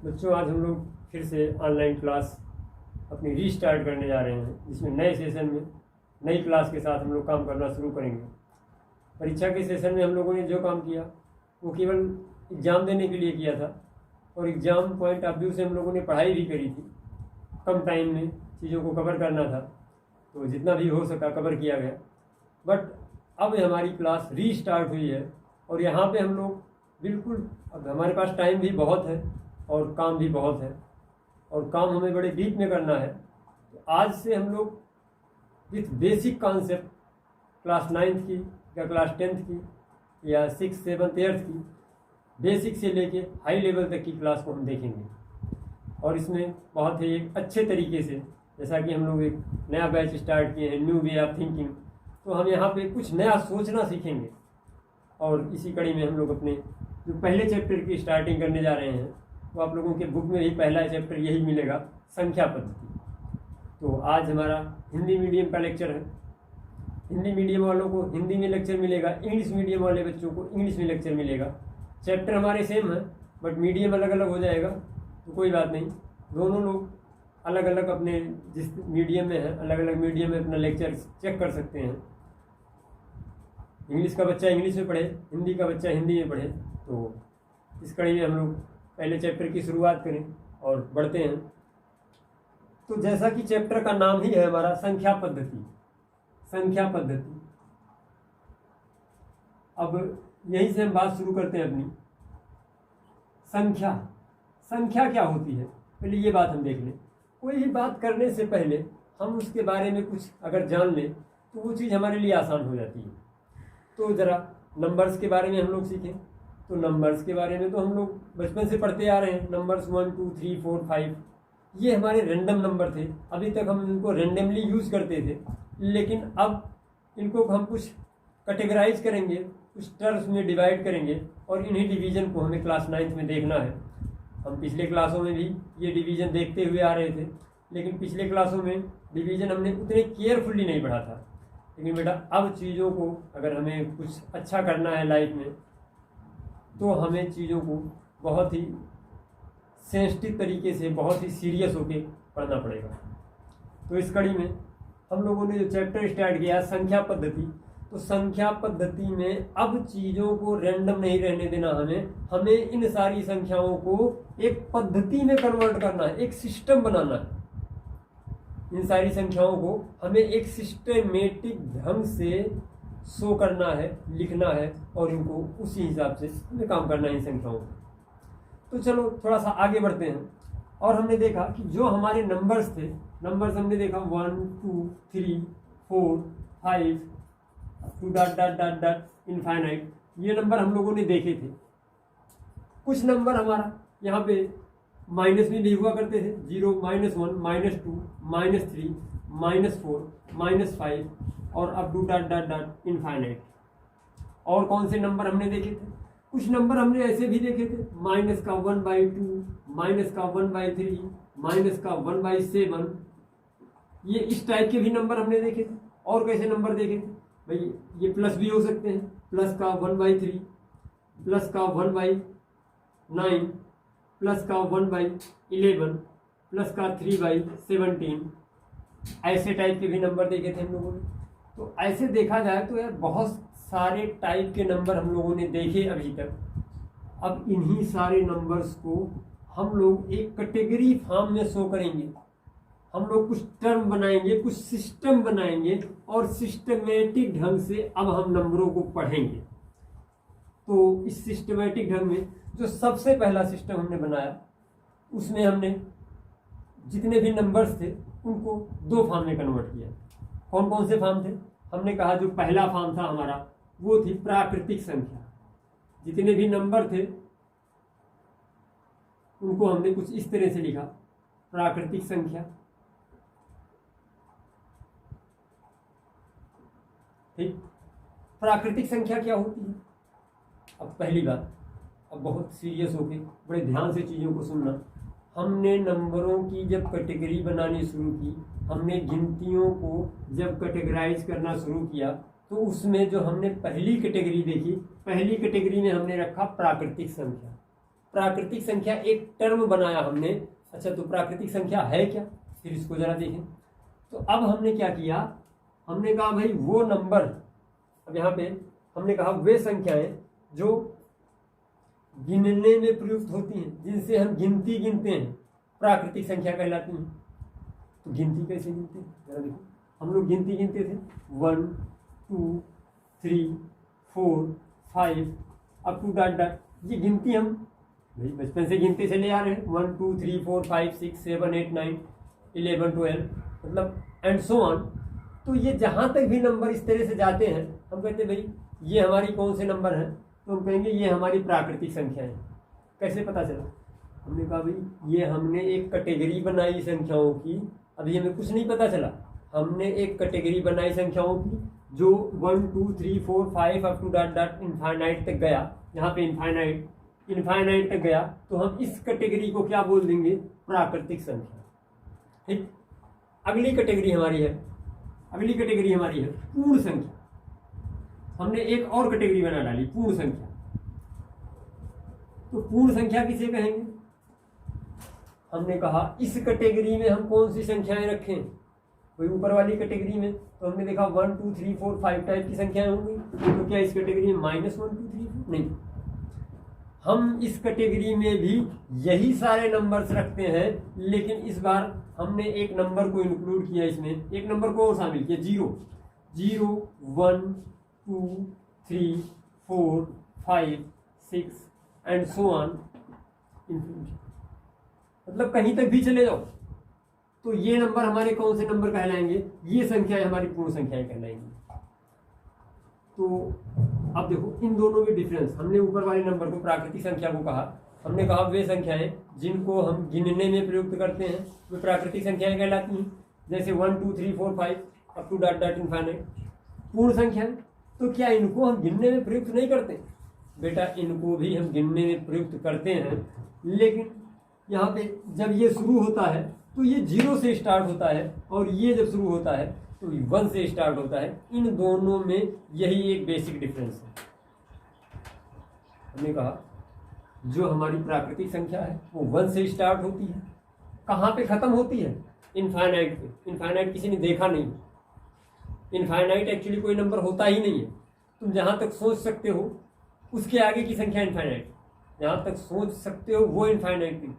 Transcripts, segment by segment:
बच्चों, आज हम लोग फिर से ऑनलाइन क्लास अपनी रीस्टार्ट करने जा रहे हैं, जिसमें नए सेशन में नई क्लास के साथ हम लोग काम करना शुरू करेंगे। परीक्षा के सेशन में हम लोगों ने जो काम किया वो केवल एग्ज़ाम देने के लिए किया था, और एग्ज़ाम पॉइंट ऑफ व्यू से हम लोगों ने पढ़ाई भी करी थी। कम टाइम में चीज़ों को कवर करना था, तो जितना भी हो सका कवर किया गया। बट अब हमारी क्लास रीस्टार्ट हुई है, और यहाँ पे हम लोग बिल्कुल, अब हमारे पास टाइम भी बहुत है और काम भी बहुत है, और काम हमें बड़े डीप में करना है। तो आज से हम लोग with basic concept class 9th की या क्लास 10th की या 6th 7th 8th की बेसिक से लेके हाई लेवल तक की क्लास को हम देखेंगे। और इसमें बहुत ही एक अच्छे तरीके से, जैसा कि हम लोग एक नया बैच स्टार्ट किए हैं, न्यू वे ऑफ थिंकिंग, तो हम यहाँ पे कुछ नया सोचना सीखेंगे। और इसी कड़ी में हम लोग अपने जो पहले चैप्टर की स्टार्टिंग करने जा रहे हैं, तो आप लोगों के बुक में भी पहला चैप्टर यही मिलेगा, संख्या पद्धति। तो आज हमारा हिंदी मीडियम का लेक्चर है। हिंदी मीडियम वालों को हिंदी में लेक्चर मिलेगा, इंग्लिश मीडियम वाले बच्चों को इंग्लिश में लेक्चर मिलेगा। चैप्टर हमारे सेम है, बट मीडियम अलग अलग हो जाएगा, तो कोई बात नहीं। दोनों लोग अलग अलग अपने जिस मीडियम में है, अलग अलग मीडियम में अपना लेक्चर चेक कर सकते हैं। इंग्लिश का बच्चा इंग्लिश में पढ़े, हिंदी का बच्चा हिंदी में पढ़े। तो इस कड़ी में हम लोग पहले चैप्टर की शुरुआत करें और बढ़ते हैं। तो जैसा कि चैप्टर का नाम ही है हमारा, संख्या पद्धति। संख्या पद्धति, अब यहीं से हम बात शुरू करते हैं अपनी। संख्या, संख्या क्या होती है, पहले ये बात हम देख लें। कोई भी बात करने से पहले हम उसके बारे में कुछ अगर जान लें तो वो चीज़ हमारे लिए आसान हो जाती है। तो ज़रा नंबर्स के बारे में हम लोग सीखें। तो नंबर्स के बारे में तो हम लोग बचपन से पढ़ते आ रहे हैं। नंबर्स 1 2 3 4 5 ये हमारे रैंडम नंबर थे। अभी तक हम इनको रैंडमली यूज़ करते थे, लेकिन अब इनको हम कुछ कैटेगराइज करेंगे, कुछ टर्म्स में डिवाइड करेंगे, और इन्हीं डिवीज़न को हमें क्लास 9th में देखना है। हम पिछले क्लासों में भी ये डिवीज़न देखते हुए आ रहे थे, लेकिन पिछले क्लासों में डिवीज़न हमने उतने केयरफुली नहीं पढ़ा था। लेकिन बेटा, अब चीज़ों को अगर हमें कुछ अच्छा करना है लाइफ में, तो हमें चीज़ों को बहुत ही सेंसिटिव तरीके से, बहुत ही सीरियस होके पढ़ना पड़ेगा। तो इस कड़ी में हम लोगों ने जो चैप्टर स्टार्ट किया, संख्या पद्धति, तो संख्या पद्धति में अब चीज़ों को रैंडम नहीं रहने देना। हमें इन सारी संख्याओं को एक पद्धति में कन्वर्ट करना है, एक सिस्टम बनाना है। इन सारी संख्याओं को हमें एक सिस्टमेटिक ढंग से शो करना है, लिखना है, और इनको उसी हिसाब से हमें काम करना है इन संख्याओं को। तो चलो थोड़ा सा आगे बढ़ते हैं। और हमने देखा कि जो हमारे नंबर्स थे, नंबर्स हमने देखा 1 2 3 4 5 to dot dot dot dot infinite, ये नंबर हम लोगों ने देखे थे। कुछ नंबर हमारा यहाँ पे माइनस में भी हुआ करते थे, 0 -1 -2 -3 -4 -5 और अब to dot dot dot infinite. और कौन से नंबर हमने देखे थे? कुछ नंबर हमने ऐसे भी देखे थे, -1/2 -1/3 -1/7। ये इस टाइप के भी नंबर हमने देखे थे। और कैसे नंबर देखे थे भाई? ये प्लस भी हो सकते हैं, +1/3, +1/9, +1/11, +3/17। ऐसे टाइप के भी नंबर देखे थे हम लोगों ने। तो ऐसे देखा जाए तो यार बहुत सारे टाइप के नंबर हम लोगों ने देखे अभी तक। अब इन्हीं सारे नंबर्स को हम लोग एक कैटेगरी फॉर्म में शो करेंगे। हम लोग कुछ टर्म बनाएंगे, कुछ सिस्टम बनाएंगे, और सिस्टमेटिक ढंग से अब हम नंबरों को पढ़ेंगे। तो इस सिस्टमेटिक ढंग में जो सबसे पहला सिस्टम हमने बनाया, उसमें हमने जितने भी नंबर्स थे उनको 2 फॉर्म में कन्वर्ट किया। कौन कौन से फॉर्म थे? हमने कहा जो पहला फॉर्म था हमारा वो थी प्राकृतिक संख्या। जितने भी नंबर थे उनको हमने कुछ इस तरह से लिखा, प्राकृतिक संख्या। ठीक, प्राकृतिक संख्या क्या होती है? अब पहली बात, अब बहुत सीरियस होके बड़े ध्यान से चीज़ों को सुनना। हमने नंबरों की जब कैटेगरी बनानी शुरू की, हमने गिनतियों को जब कैटेगराइज करना शुरू किया, तो उसमें जो हमने पहली कैटेगरी देखी, पहली कैटेगरी में हमने रखा प्राकृतिक संख्या। प्राकृतिक संख्या एक टर्म बनाया हमने। अच्छा, तो प्राकृतिक संख्या है क्या, फिर इसको जरा देखें। तो अब हमने क्या किया, हमने कहा भाई वो नंबर, अब यहाँ पे हमने कहा वे संख्याएं जो गिनने में प्रयुक्त होती हैं, जिनसे हम गिनती गिनते हैं, प्राकृतिक संख्या कहलाती हैं। तो गिनती कैसे गिनते हैं जरा देखो, हम लोग गिनती गिनते थे 1 2 3 4 5 अप टू डॉट डॉट, ये गिनती हम भाई बचपन से गिनते चले आ रहे हैं, 1 2 3 4 5 6 7 8 9 11 12, मतलब एंड सो ऑन। तो ये जहाँ तक भी नंबर इस तरह से जाते हैं, हम कहते हैं भाई ये हमारी कौन से नंबर हैं, तो हम कहेंगे ये हमारी प्राकृतिक संख्या है। कैसे पता चला, हमने कहा भाई ये हमने एक कैटेगरी बनाई संख्याओं की। अभी हमें कुछ नहीं पता चला, हमने एक कैटेगरी बनाई संख्याओं की जो 1 2 3 4 5 up to dot dot infinite तक गया। यहाँ पे इनफाइनाइट तक गया, तो हम इस कैटेगरी को क्या बोल देंगे, प्राकृतिक संख्या। ठीक, अगली कैटेगरी हमारी है पूर्ण संख्या। हमने एक और कैटेगरी बना डाली, पूर्ण संख्या। तो पूर्ण संख्या किसे कहेंगे, हमने कहा इस कैटेगरी में हम कौन सी संख्याएं रखें। कोई ऊपर वाली कैटेगरी में तो हमने देखा 1 2 3 4 5 टाइप की संख्याएं होंगी, तो क्या इस कैटेगरी में -1 2 3 4 नहीं, हम इस कैटेगरी में भी यही सारे नंबर्स रखते हैं, लेकिन इस बार हमने एक नंबर को इंक्लूड किया इसमें, एक नंबर को और शामिल किया, 0 1 2 3 4 5 6 एंड सो ऑन इन्फिनिटी। मतलब कहीं तक भी चले जाओ तो ये नंबर हमारे कौन से नंबर कहलाएंगे, ये संख्याएं हमारी पूर्ण संख्याएं कहलाएंगी। तो अब देखो इन दोनों में डिफरेंस, हमने ऊपर वाले नंबर को प्राकृतिक संख्या को कहा, हमने कहा वे संख्याएं जिनको हम गिनने में प्रयुक्त करते हैं वे प्राकृतिक संख्याएं कहलाती हैं, जैसे 1 2 3 4 5 up to dot dot infinite. पूर्ण संख्याएं, तो क्या इनको हम गिनने में प्रयुक्त नहीं करते, बेटा इनको भी हम गिनने में प्रयुक्त करते हैं, लेकिन यहाँ पे जब ये शुरू होता है तो ये 0 से स्टार्ट होता है, और ये जब शुरू होता है तो 1 से स्टार्ट होता है। इन दोनों में यही एक बेसिक डिफरेंस है। हमने कहा जो हमारी प्राकृतिक संख्या है वो 1 से स्टार्ट होती है, कहाँ पे खत्म होती है, इनफाइनाइट पे। इनफाइनाइट किसी ने देखा नहीं, इनफाइनाइट एक्चुअली कोई नंबर होता ही नहीं है। तुम जहाँ तक सोच सकते हो उसके आगे की संख्या इनफाइनाइट, जहाँ तक सोच सकते हो वो इनफाइनाइट थी।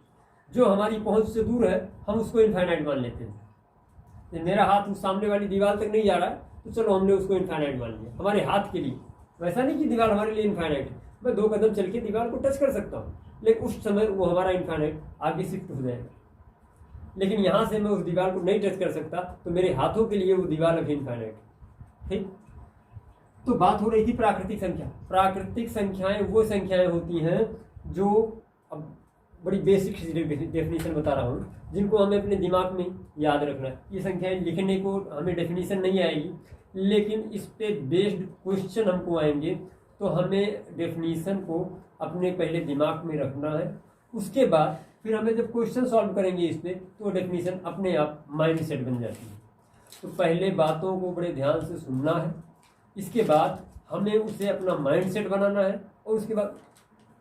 जो हमारी पहुंच से दूर है हम उसको इनफाइनाइट मान लेते हैं। तो मेरा हाथ उस सामने वाली दीवार तक नहीं जा रहा है तो चलो हमने उसको इनफाइनाइट मान लिया हमारे हाथ के लिए। वैसा नहीं कि दीवार हमारे लिए इनफाइनाइट है, मैं 2 कदम चल के दीवार को टच कर सकता हूँ, लेकिन उस समय वो हमारा इनफाइनाइट आगे शिफ्ट हो जाएगा। लेकिन यहाँ से मैं उस दीवार को नहीं टच कर सकता, तो मेरे हाथों के लिए वो दीवार अभी इनफाइनाइट है। ठीक, तो बात हो रही थी प्राकृतिक संख्या। प्राकृतिक संख्याएं वो संख्याएं होती हैं जो, अब बड़ी बेसिक डेफिनेशन बता रहा हूँ, जिनको हमें अपने दिमाग में याद रखना है। ये संख्याएं लिखने को हमें डेफिनेशन नहीं आएगी, लेकिन इस पे बेस्ड क्वेश्चन हमको आएंगे, तो हमें डेफिनेशन को अपने पहले दिमाग में रखना है। उसके बाद फिर हमें जब क्वेश्चन सॉल्व करेंगे इस पर, तो डेफिनेशन अपने आप माइंड सेट बन जाती है। तो पहले बातों को बड़े ध्यान से सुनना है, इसके बाद हमें उसे अपना माइंड सेट बनाना है, और उसके बाद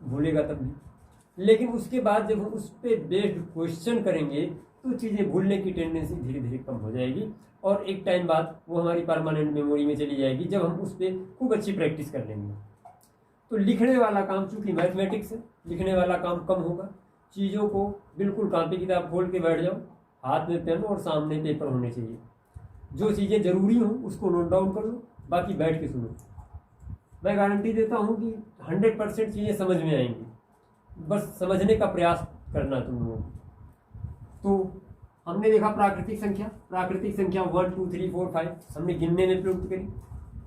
भूलेगा तब भी, लेकिन उसके बाद जब हम उस पर बेस्ड क्वेश्चन करेंगे तो चीज़ें भूलने की टेंडेंसी धीरे धीरे कम हो जाएगी, और एक टाइम बाद वो हमारी परमानेंट मेमोरी में चली जाएगी जब हम उस पर खूब अच्छी प्रैक्टिस कर लेंगे। तो लिखने वाला काम, चूँकि मैथमेटिक्स है, लिखने वाला काम कम होगा। चीज़ों को बिल्कुल कॉपी किताब खोल के बैठ जाओ, हाथ में पेन और सामने पेपर होने चाहिए। जो चीज़ें ज़रूरी हों उसको नोट डाउन कर लो, बाकी बैठ के सुनो। मैं गारंटी देता हूँ कि 100% चीज़ें समझ में आएंगी, बस समझने का प्रयास करना तुम लोगों को। तो हमने देखा प्राकृतिक संख्या 1 2 3 4 5 हमने गिनने में प्रयुक्त करी।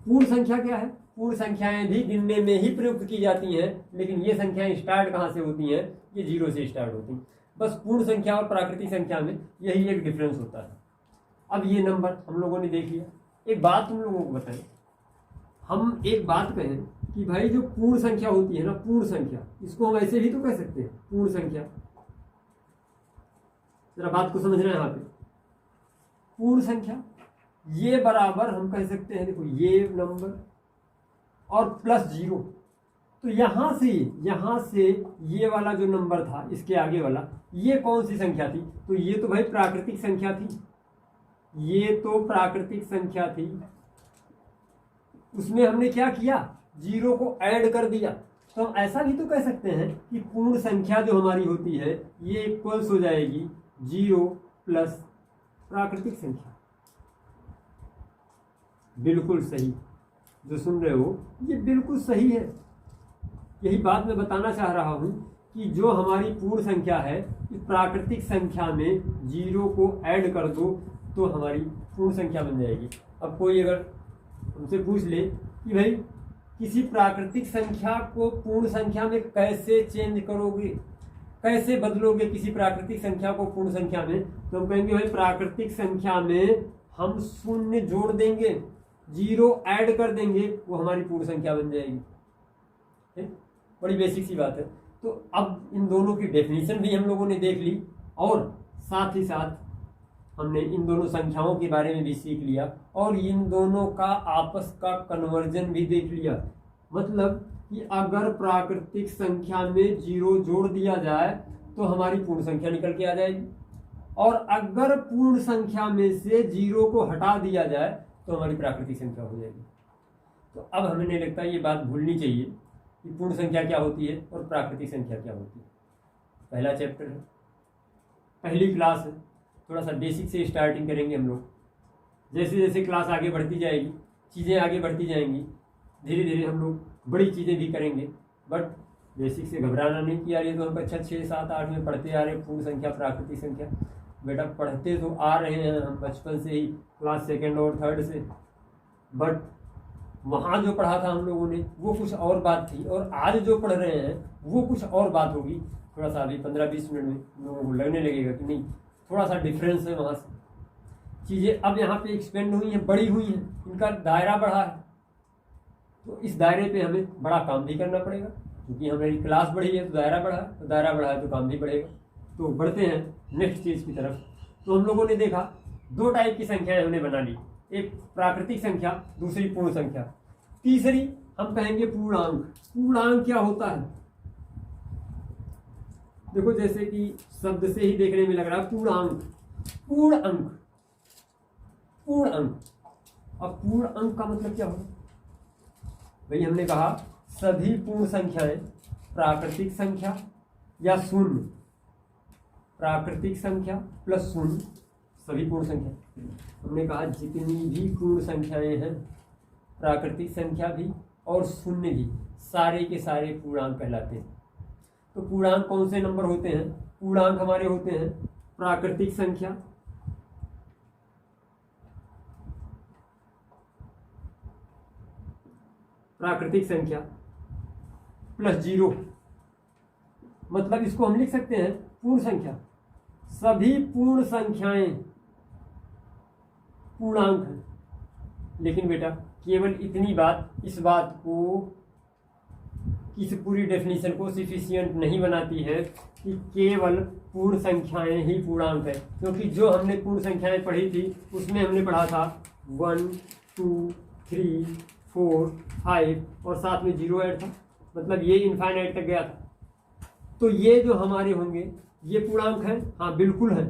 पूर्ण संख्या क्या है, पूर्ण संख्याएं भी गिनने में ही प्रयुक्त की जाती हैं, लेकिन ये संख्याएं स्टार्ट कहाँ से होती हैं, ये 0 से स्टार्ट होती हैं। बस पूर्ण संख्या और प्राकृतिक संख्या में यही एक डिफरेंस होता है। अब ये नंबर हम लोगों ने देख लिया। एक बात तुम लोगों को बताएं, हम एक बात कहें कि भाई जो पूर्ण संख्या होती है ना, पूर्ण संख्या, इसको हम ऐसे भी तो कह सकते हैं पूर्ण संख्या। जरा बात को समझना है यहाँ पे। पूर्ण संख्या ये बराबर हम कह सकते हैं, देखो ये नंबर और +0, तो यहाँ से ये वाला जो नंबर था, इसके आगे वाला, ये कौन सी संख्या थी? तो ये तो भाई प्राकृतिक संख्या थी, ये तो प्राकृतिक संख्या थी। उसमें हमने क्या किया? जीरो को ऐड कर दिया। तो हम ऐसा भी तो कह सकते हैं कि पूर्ण संख्या जो हमारी होती है ये इक्वल्स हो जाएगी जीरो प्लस प्राकृतिक संख्या। बिल्कुल सही, जो सुन रहे हो ये बिल्कुल सही है। यही बात मैं बताना चाह रहा हूं कि जो हमारी पूर्ण संख्या है, इस प्राकृतिक संख्या में जीरो को ऐड कर दो तो हमारी पूर्ण संख्या बन जाएगी। अब कोई अगर हमसे पूछ ले कि भाई किसी प्राकृतिक संख्या को पूर्ण संख्या में कैसे चेंज करोगे, कैसे बदलोगे किसी प्राकृतिक संख्या को पूर्ण संख्या में, तो हम कहेंगे भाई प्राकृतिक संख्या में हम शून्य जोड़ देंगे, जीरो ऐड कर देंगे, वो हमारी पूर्ण संख्या बन जाएगी। बड़ी बेसिक सी बात है। तो अब इन दोनों की डेफिनेशन भी हम लोगों ने देख ली और साथ ही साथ हमने इन दोनों संख्याओं के बारे में भी सीख लिया और इन दोनों का आपस का कन्वर्जन भी देख लिया। मतलब कि अगर प्राकृतिक संख्या में जीरो जोड़ दिया जाए तो हमारी पूर्ण संख्या निकल के आ जाएगी, और अगर पूर्ण संख्या में से जीरो को हटा दिया जाए तो हमारी प्राकृतिक संख्या हो जाएगी। तो अब हमें लगता है ये बात भूलनी चाहिए कि पूर्ण संख्या क्या होती है और प्राकृतिक संख्या क्या होती है। पहला चैप्टर है, पहली क्लास है, थोड़ा सा बेसिक से स्टार्टिंग करेंगे हम लोग। जैसे जैसे क्लास आगे बढ़ती जाएगी, चीज़ें आगे बढ़ती जाएंगी, धीरे धीरे हम लोग बड़ी चीज़ें भी करेंगे। बट बेसिक से घबराना नहीं कि यार ये तो हम कक्षा 6, 7, 8 में पढ़ते आ रहे हैं पूर्ण संख्या प्राकृतिक संख्या। बेटा पढ़ते तो आ रहे हैं हम बचपन से ही, क्लास 2nd और 3rd से, बट वहाँ जो पढ़ा था हम लोगों ने वो कुछ और बात थी और आज जो पढ़ रहे हैं वो कुछ और बात होगी। थोड़ा सा अभी 15-20 मिनट में लोगों को लगने लगेगा कि नहीं थोड़ा सा डिफरेंस है, वहाँ से चीज़ें अब यहाँ पे एक्सपेंड हुई हैं, बड़ी हुई हैं, इनका दायरा बढ़ा है। तो इस दायरे पे हमें बड़ा काम भी करना पड़ेगा, क्योंकि हमारी क्लास बढ़ी है तो दायरा बढ़ा है, तो दायरा बढ़ा है तो काम भी बढ़ेगा। तो बढ़ते हैं नेक्स्ट चीज़ की तरफ। तो हम लोगों ने देखा 2 टाइप की संख्याएं हमने बना ली, एक प्राकृतिक संख्या, दूसरी पूर्ण संख्या। तीसरी हम कहेंगे पूर्णांक। पूर्णांक क्या होता है? देखो जैसे कि शब्द से ही देखने में लग रहा है पूर्णांक, पूर्ण अंक, पूर्ण अंक। अब पूर्ण अंक का मतलब क्या होगा भाई? हमने कहा सभी पूर्ण संख्याएं प्राकृतिक संख्या या शून्य, प्राकृतिक संख्या प्लस शून्य सभी पूर्ण संख्या। हमने कहा जितनी भी पूर्ण संख्याएं हैं, प्राकृतिक संख्या भी और शून्य भी, सारे के सारे पूर्णांक कहलाते हैं। तो पूर्णांक कौन से नंबर होते हैं? पूर्णांक हमारे होते हैं प्राकृतिक संख्या, प्राकृतिक संख्या प्लस जीरो, मतलब इसको हम लिख सकते हैं पूर्ण संख्या। सभी पूर्ण संख्याएं पूर्णांक हैं। लेकिन बेटा केवल इतनी बात इस बात को, इस पूरी डेफिनेशन को सफिशिएंट नहीं बनाती है कि केवल पूर्ण संख्याएं ही पूर्णांक है, क्योंकि जो हमने पूर्ण संख्याएं पढ़ी थी उसमें हमने पढ़ा था 1, 2, 3, 4, 5 और साथ में जीरो ऐड था, मतलब ये इनफाइनाइट तक गया था। तो ये जो हमारे होंगे ये पूर्णांक हैं, हाँ बिल्कुल हैं।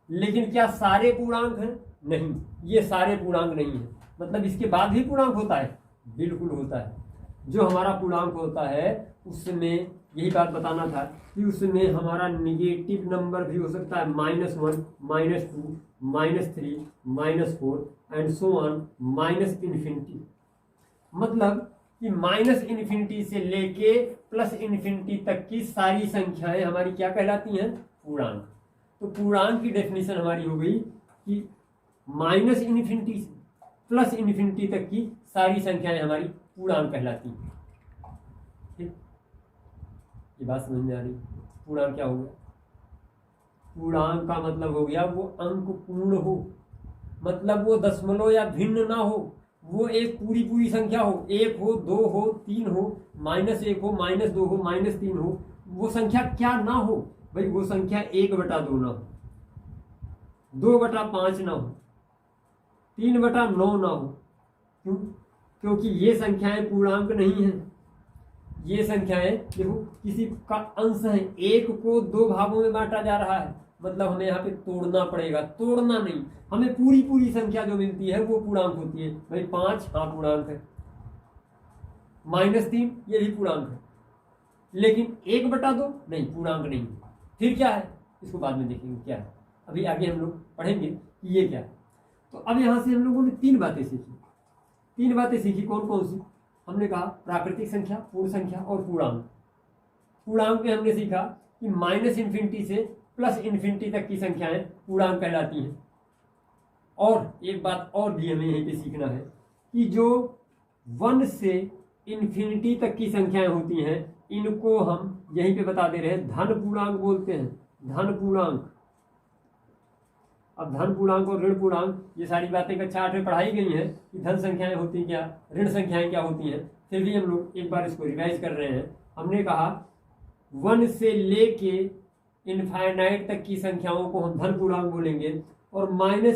लेकिन क्या सारे पूर्णांक हैं? नहीं, ये सारे पूर्णांक नहीं है। मतलब इसके बाद भी पूर्णांक होता है? बिल्कुल होता है। जो हमारा पूर्णांक होता है उसमें यही बात बताना था कि उसमें हमारा निगेटिव नंबर भी हो सकता है, -1, -2, -3, -4 एंड सो ऑन -इन्फिनिटी। मतलब कि -इन्फिनिटी से लेके +इन्फिनिटी तक की सारी संख्याएं हमारी क्या कहलाती हैं? पूर्णांक। तो पूर्णांक की डेफिनेशन हमारी हो गई कि -इन्फिनिटी से +इन्फिनिटी तक की सारी संख्याएं हमारी पूर्णांक कहलाती हैं। ठीक, ये बात समझ में आ रही? पूर्णांक क्या हो गया? पूर्णांक का मतलब हो गया वो अंक पूर्ण हो, मतलब वो दशमलव या भिन्न ना हो, वो एक पूरी पूरी संख्या हो, 1 हो, 2 हो, 3 हो, -1 हो, -2 हो, -3 हो। वो संख्या क्या ना हो भाई? वो संख्या 1/2 ना हो, 2/5 ना हो, 3/9 ना हो। क्यों? क्योंकि ये संख्याएं पूर्णांक नहीं हैं। ये संख्याएं देखो किसी का अंश है, एक को दो भागों में बांटा जा रहा है, मतलब हमें यहाँ पे तोड़ना पड़ेगा, तोड़ना नहीं, हमें पूरी पूरी संख्या जो मिलती है वो पूर्णांक होती है। भाई 5 हाँ पूर्णांक है, -3 ये भी पूर्णांक है, लेकिन 1/2 नहीं, पूर्णांक नहीं। फिर क्या है, इसको बाद में देखेंगे क्या है, अभी आगे हम लोग पढ़ेंगे कि ये क्या है। तो अब यहाँ से हम लोगों ने 3 बातें सीखी। 3 बातें सीखी कौन कौन सी? हमने कहा प्राकृतिक संख्या, पूर्ण संख्या और पूर्णांक। पूर्णांक में हमने सीखा कि -∞ से +∞ तक की संख्याएं पूर्णांक कहलाती हैं। और एक बात और भी हमें यहीं पे सीखना है कि जो 1 से ∞ तक की संख्याएं होती हैं, इनको हम यहीं पे बता दे रहे हैं धन पूर्णांक बोलते हैं, धन पूर्णांक। अब धन पूर्णांक और ऋण पूर्णांक ये सारी बातें कक्षा 8 में पढ़ाई गई हैं कि धन संख्याएं होती क्या, ऋण संख्याएं क्या होती हैं। फिर भी हम लोग एक बार इसको रिवाइज कर रहे हैं। हमने कहा 1 से लेके इनफाइनाइट तक की संख्याओं को हम धन पूर्णांक बोलेंगे, और -∞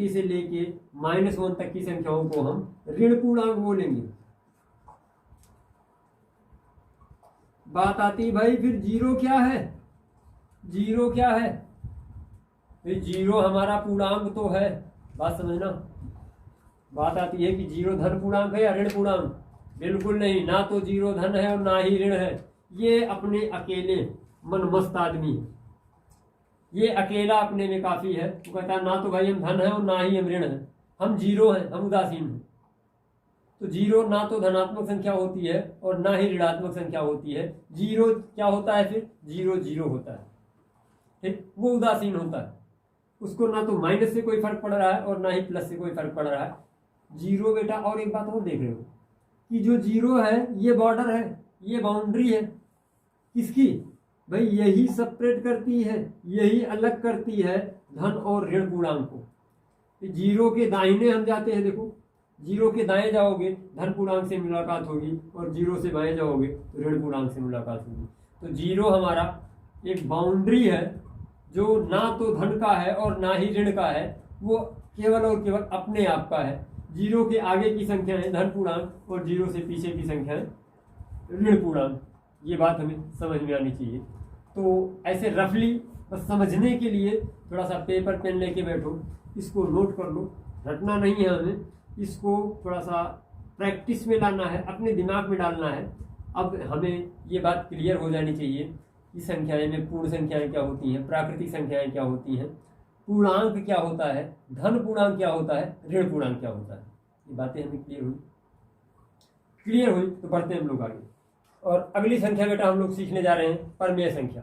से लेके -1 तक की संख्याओं को हम ऋण पूर्णांक बोलेंगे। बात आती भाई फिर जीरो क्या है? जीरो क्या है? फिर जीरो हमारा पूर्णांक तो है, बात समझना। बात आती है कि जीरो धन पूर्णांक है या ऋण पूर्णांक? बिल्कुल नहीं, ना तो जीरो धन है और ना ही ऋण है। ये अपने अकेले मनमस्त आदमी है, ये अकेला अपने में काफी है। वो कहता है ना तो भाई हम धन है और ना ही हम ऋण है, हम जीरो हैं, हम उदासीन हैं। तो जीरो ना तो धनात्मक संख्या होती है और ना ही ऋणात्मक संख्या होती है। जीरो क्या होता है? फिर जीरो जीरो होता है, ठीक, वो उदासीन होता है। उसको ना तो माइनस से कोई फर्क पड़ रहा है और ना ही प्लस से कोई फर्क पड़ रहा है। जीरो बेटा, और एक बात और देख रहे हो कि जो जीरो है ये बॉर्डर है, ये बाउंड्री है किसकी? भाई यही सेपरेट करती है, यही अलग करती है धन और ऋण पूर्णांक को। जीरो के दाहिने हम जाते हैं, देखो जीरो के दाएं जाओगे धन पूर्णांक से मुलाकात होगी, और जीरो से बाएं जाओगे तो ऋण पूर्णांक से मुलाकात होगी। तो जीरो हमारा एक बाउंड्री है जो ना तो धन का है और ना ही ऋण का है, वो केवल और केवल अपने आप का है। जीरो के आगे की संख्याएं धन पूर्णांक और जीरो से पीछे की संख्याएं ऋण पूर्णांक। ये बात हमें समझ में आनी चाहिए। तो ऐसे रफली बस समझने के लिए थोड़ा सा पेपर पेन लेके बैठो, इसको नोट कर लो, रटना नहीं है हमें, इसको थोड़ा सा प्रैक्टिस में लाना है, अपने दिमाग में डालना है। अब हमें ये बात क्लियर हो जानी चाहिए कि संख्याएं में पूर्ण संख्याएं क्या होती हैं, प्राकृतिक संख्याएं क्या होती हैं, पूर्णांक क्या होता है, धन पूर्णांक क्या होता है, ऋण पूर्णांक क्या होता है। ये बातें हमें क्लियर हुई तो बढ़ते हैं हम लोग आगे। और अगली संख्या बेटा हम लोग सीखने जा रहे हैं परमेय संख्या,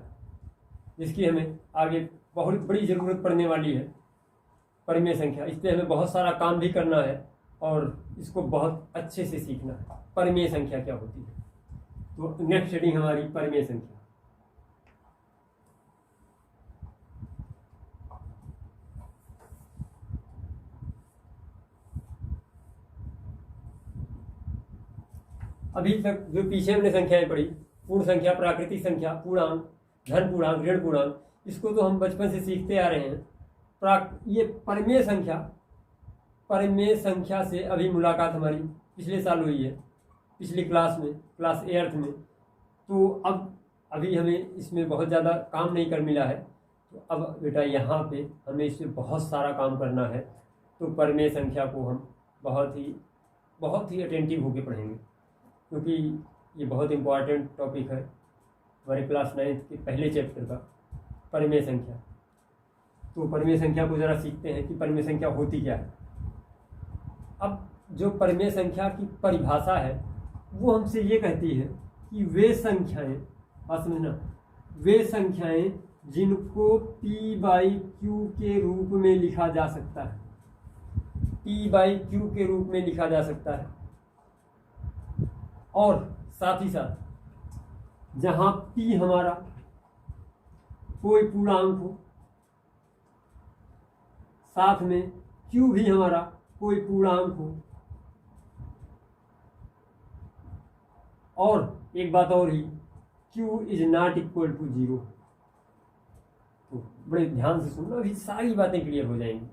जिसकी हमें आगे बहुत बड़ी जरूरत पड़ने वाली है। परमेय संख्या, इस पर हमें बहुत सारा काम भी करना है और इसको बहुत अच्छे से सीखना है। परमेय संख्या क्या होती है, तो नेक्स्ट हेडिंग हमारी परमेय संख्या। अभी तक जो पीछे हमने संख्याएं पढ़ी, पूर्ण संख्या, प्राकृतिक संख्या, पूर्णांक, धन पूर्णांक, ऋण पूर्णांक, इसको तो हम बचपन से सीखते आ रहे हैं। ये परमेय संख्या से अभी मुलाकात हमारी पिछले साल हुई है, पिछली क्लास में, क्लास 8th में। तो अब अभी हमें इसमें बहुत ज़्यादा काम नहीं कर मिला है, तो अब बेटा यहाँ पे हमें इसमें बहुत सारा काम करना है। तो परमेय संख्या को हम बहुत ही अटेंटिव होकर पढ़ेंगे, क्योंकि ये बहुत इम्पॉर्टेंट टॉपिक है हमारे क्लास 9th के पहले चैप्टर का, परमेय संख्या। तो परमेय संख्या को ज़रा सीखते हैं कि परमेय संख्या होती क्या है। अब जो परमेय संख्या की परिभाषा है वो हमसे ये कहती है कि वे संख्याएं, बात समझना, वे संख्याएं जिनको P/Q के रूप में लिखा जा सकता है, P/Q के रूप में लिखा जा सकता है। और साथ ही साथ जहां P हमारा कोई पूर्णांक हो, साथ में Q भी हमारा कोई पूर्णांक हो, और एक बात और ही, Q is not equal to 0। तो बड़े ध्यान से सुनना, अभी सारी बातें क्लियर हो जाएंगी।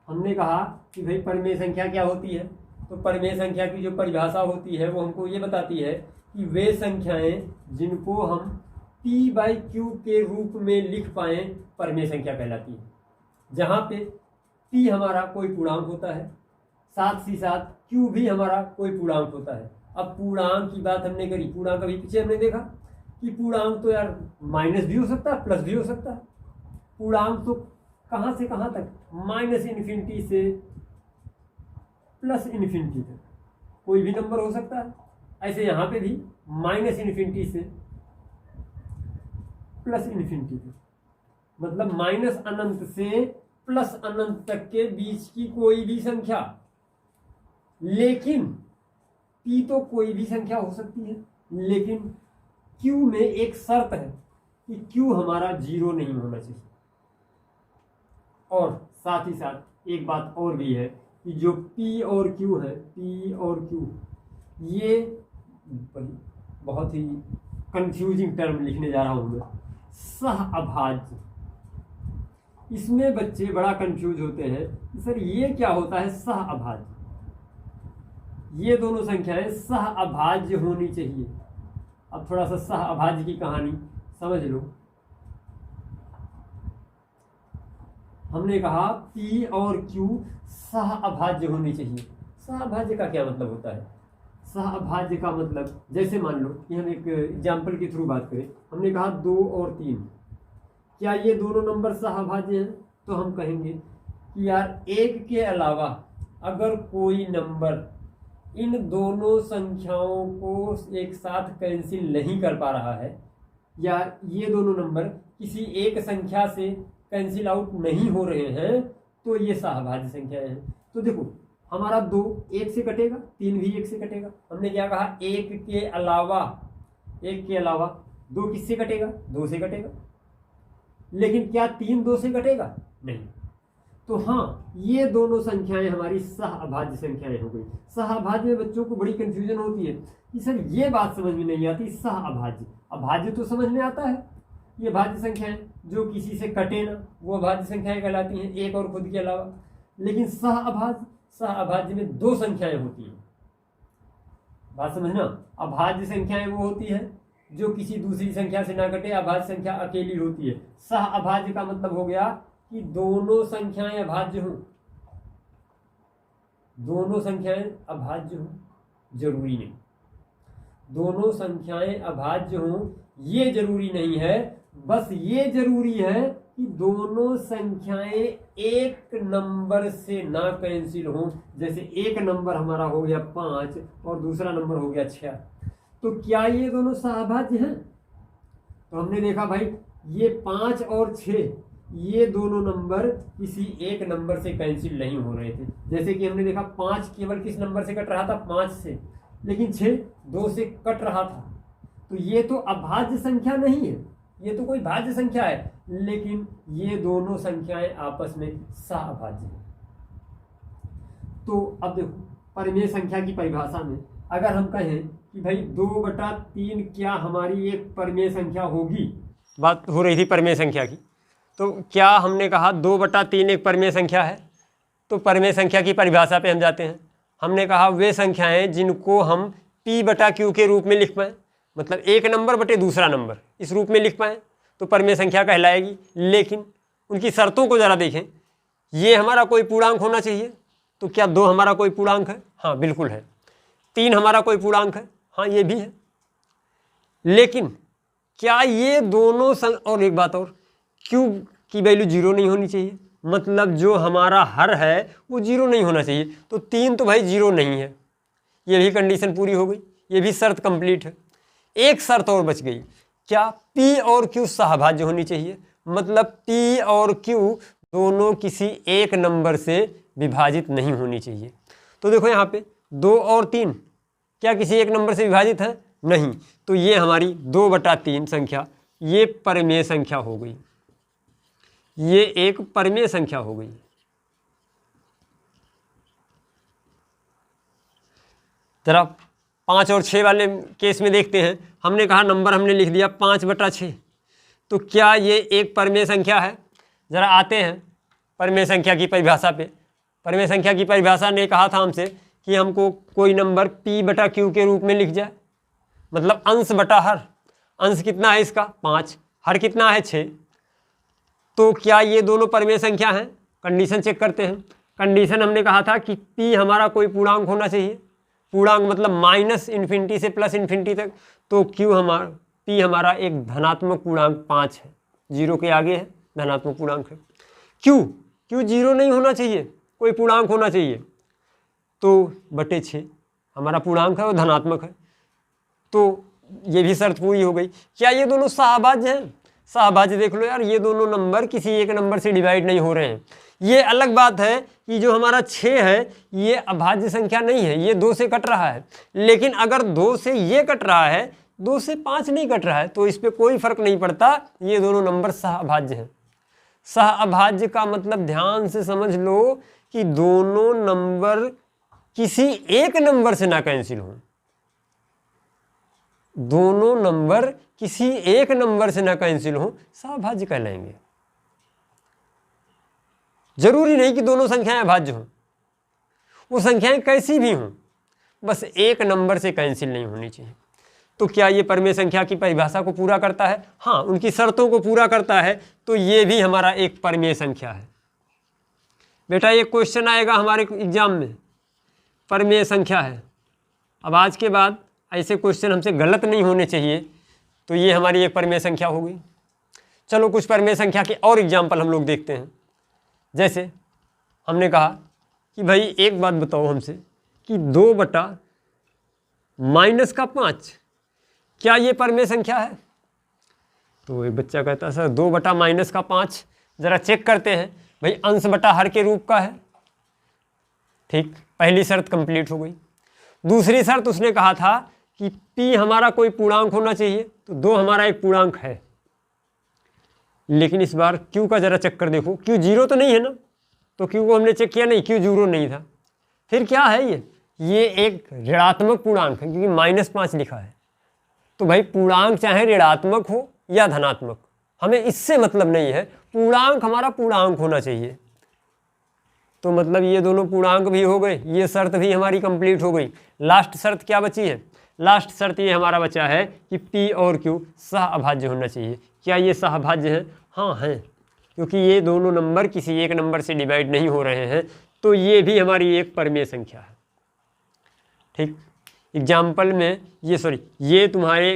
हमने कहा कि भाई परमेय संख्या क्या होती है, तो परमेय संख्या की जो परिभाषा होती है वो हमको ये बताती है कि वे संख्याएं जिनको हम p/q के रूप में लिख पाए परमेय संख्या कहलाती है। जहाँ पे p हमारा कोई पूर्णांक होता है, साथ ही साथ q भी हमारा कोई पूर्णांक होता है। अब पूर्णांक की बात हमने करी, पूर्णांक अभी पीछे हमने देखा कि पूर्णांक तो यार माइनस भी हो सकता है, प्लस भी हो सकता है। पूर्णांक तो कहाँ से कहाँ तक, -∞ से +∞ तक कोई भी नंबर हो सकता है। ऐसे यहाँ पे भी -∞ से +∞ तक, मतलब -अनंत से +अनंत तक के बीच की कोई भी संख्या। लेकिन p तो कोई भी संख्या हो सकती है, लेकिन q में एक शर्त है कि q हमारा 0 नहीं होना चाहिए। और साथ ही साथ एक बात और भी है कि जो p और q है, p और q, ये बहुत ही कंफ्यूजिंग टर्म लिखने जा रहा हूं मैं, सहअभाज्य। इसमें बच्चे बड़ा कंफ्यूज होते हैं कि सर ये क्या होता है सहअभाज्य। ये दोनों संख्याएं सहअभाज्य होनी चाहिए। अब थोड़ा सा सहअभाज्य की कहानी समझ लो। हमने कहा p और q सहअभाज्य होनी चाहिए। सहअभाज्य का क्या मतलब होता है? सहअभाज्य का मतलब, जैसे मान लो कि हम एक एग्जाम्पल के थ्रू बात करें, हमने कहा 2 और 3, क्या ये दोनों नंबर सहअभाज्य हैं? तो हम कहेंगे कि यार एक के अलावा अगर कोई नंबर इन दोनों संख्याओं को एक साथ कैंसिल नहीं कर पा रहा है, या ये दोनों नंबर किसी एक संख्या से कैंसिल आउट नहीं हो रहे हैं, तो ये सहअभाज्य संख्याएं हैं। तो देखो हमारा 2 1 से कटेगा, 3 भी 1 से कटेगा। हमने क्या कहा, एक के अलावा 2 किससे कटेगा? 2 से कटेगा। लेकिन क्या 3 2 से कटेगा? नहीं। तो हाँ, ये दोनों संख्याएं हमारी सहअभाज्य संख्याएं हो गई। सहअभाज्य में बच्चों को बड़ी कंफ्यूजन होती है कि सर ये बात समझ में नहीं आती, सहअभाज्य अभाज्य तो समझ में आता है, ये भाज्य संख्याएं जो किसी से कटे ना, वो अभाज्य संख्याएं कहलाती हैं, एक और खुद के अलावा। लेकिन सहअभाज्य में 2 संख्याएं होती हैं। बात समझना, अभाज्य संख्याएं वो होती है जो किसी दूसरी संख्या से ना कटे, अभाज्य संख्या अकेली होती है। सहअभाज्य का मतलब हो गया कि दोनों संख्याएं अभाज्य हों। दोनों संख्याएं अभाज्य हों जरूरी नहीं, दोनों संख्याएं अभाज्य हों ये जरूरी नहीं है। बस ये जरूरी है कि दोनों संख्याएं एक नंबर से ना कैंसिल हों। जैसे एक नंबर हमारा हो गया 5 और दूसरा नंबर हो गया 6, तो क्या ये दोनों सहअभाज्य हैं? तो हमने देखा भाई ये 5 और 6, ये दोनों नंबर किसी एक नंबर से कैंसिल नहीं हो रहे थे। जैसे कि हमने देखा 5 केवल किस नंबर से कट रहा था? 5 से। लेकिन 6 2 से कट रहा था। तो ये तो अभाज्य संख्या नहीं है, ये तो कोई भाज्य संख्या है, लेकिन ये दोनों संख्याएं आपस में सहअभाज्य हैं। तो अब देखो, परिमेय संख्या की परिभाषा में अगर हम कहें कि भाई 2/3 क्या हमारी एक परिमेय संख्या होगी, बात हो रही थी परिमेय संख्या की, तो क्या हमने कहा 2/3 एक परिमेय संख्या है? तो परिमेय संख्या की परिभाषा पे हम जाते हैं। हमने कहा वे संख्याएं जिनको हम p/q के रूप में लिख पाएँ, मतलब एक नंबर बटे दूसरा नंबर इस रूप में लिख पाएँ, तो परिमेय संख्या कहलाएगी। लेकिन उनकी शर्तों को ज़रा देखें। ये हमारा कोई पूर्णांक होना चाहिए, तो क्या 2 हमारा कोई पूर्णांक है? हाँ बिल्कुल है। 3 हमारा कोई पूर्णांक है? हाँ ये भी है। लेकिन क्या ये दोनों और एक बात और, q की वैल्यू 0 नहीं होनी चाहिए, मतलब जो हमारा हर है वो 0 नहीं होना चाहिए। तो 3 तो भाई 0 नहीं है, ये भी कंडीशन पूरी हो गई, ये भी शर्त कंप्लीट है। एक शर्त और बच गई, क्या p और q सहअभाज्य होनी चाहिए, मतलब p और q दोनों किसी एक नंबर से विभाजित नहीं होनी चाहिए। तो देखो यहाँ पे 2 और 3 क्या किसी एक नंबर से विभाजित है? नहीं। तो ये हमारी 2/3 संख्या ये परिमेय संख्या हो गई, ये एक परिमेय संख्या हो गई। जरा 5 और 6 वाले केस में देखते हैं। हमने कहा नंबर हमने लिख दिया 5/6, तो क्या ये एक परिमेय संख्या है? जरा आते हैं परिमेय संख्या की परिभाषा पे। परिमेय संख्या की परिभाषा ने कहा था हमसे कि हमको कोई नंबर p/q के रूप में लिख जाए। मतलब अंश बटा हर। अंश कितना है इसका 5, हर कितना है 6। तो क्या ये दोनों परिमेय संख्या हैं? कंडीशन चेक करते हैं। कंडीशन हमने कहा था कि p हमारा कोई पूर्णांक होना चाहिए। पूर्णांक मतलब माइनस इन्फिनिटी से प्लस इन्फिनिटी तक। तो p हमारा एक धनात्मक पूर्णांक 5 है, 0 के आगे है, धनात्मक पूर्णांक है। q 0 नहीं होना चाहिए, कोई पूर्णांक होना चाहिए। तो बटे 6 हमारा पूर्णांक है और धनात्मक है, तो ये भी शर्त पूरी हो गई। क्या ये दोनों सहभाज्य हैं? सहभाज्य देख लो यार, ये दोनों नंबर किसी एक नंबर से डिवाइड नहीं हो रहे हैं। ये अलग बात है कि जो हमारा 6 है ये अभाज्य संख्या नहीं है, ये 2 से कट रहा है। लेकिन अगर 2 से ये कट रहा है, 2 से 5 नहीं कट रहा है, तो इस पर कोई फर्क नहीं पड़ता, ये दोनों नंबर सहअभाज्य हैं। सहअभाज्य का मतलब ध्यान से समझ लो कि दोनों नंबर किसी एक नंबर से ना कैंसिल हो, दोनों नंबर किसी एक नंबर से ना कैंसिल हो, सहअभाज्य कहलाएंगे। जरूरी नहीं कि दोनों संख्याएं अभाज्य हों, वो संख्याएं कैसी भी हों, बस एक नंबर से कैंसिल नहीं होनी चाहिए। तो क्या ये परिमेय संख्या की परिभाषा को पूरा करता है? हाँ, उनकी शर्तों को पूरा करता है, तो ये भी हमारा एक परिमेय संख्या है। बेटा एक क्वेश्चन आएगा हमारे एग्जाम में, परिमेय संख्या है। अब आज के बाद ऐसे क्वेश्चन हमसे गलत नहीं होने चाहिए, तो ये हमारी एक परिमेय संख्या हो गई। चलो कुछ परिमेय संख्या के और एग्जाम्पल हम लोग देखते हैं। जैसे हमने कहा कि भाई एक बात बताओ हमसे कि 2 बटा माइनस का 5 क्या ये परिमेय संख्या है? तो एक बच्चा कहता है सर 2 बटा माइनस का 5, ज़रा चेक करते हैं। भाई अंश बटा हर के रूप का है, ठीक, पहली शर्त कंप्लीट हो गई। दूसरी शर्त उसने कहा था कि p हमारा कोई पूर्णांक होना चाहिए, तो 2 हमारा एक पूर्णांक है। लेकिन इस बार q का ज़रा चेक कर देखो, q 0 तो नहीं है ना, तो q को हमने चेक किया नहीं, q 0 नहीं था। फिर क्या है ये एक ऋणात्मक पूर्णांक है, क्योंकि -5 लिखा है। तो भाई पूर्णांक चाहे ऋणात्मक हो या धनात्मक, हमें इससे मतलब नहीं है, पूर्णांक हमारा पूर्णांक होना चाहिए। तो मतलब ये दोनों पूर्णांक भी हो गए, ये शर्त भी हमारी कंप्लीट हो गई। लास्ट शर्त क्या बची है? लास्ट शर्त ये हमारा बचा है कि p और q सहअभाज्य होना चाहिए। क्या ये सहअभाज्य है? हाँ हैं, क्योंकि ये दोनों नंबर किसी एक नंबर से डिवाइड नहीं हो रहे हैं, तो ये भी हमारी एक परिमेय संख्या है। ठीक, एग्जाम्पल में ये तुम्हारे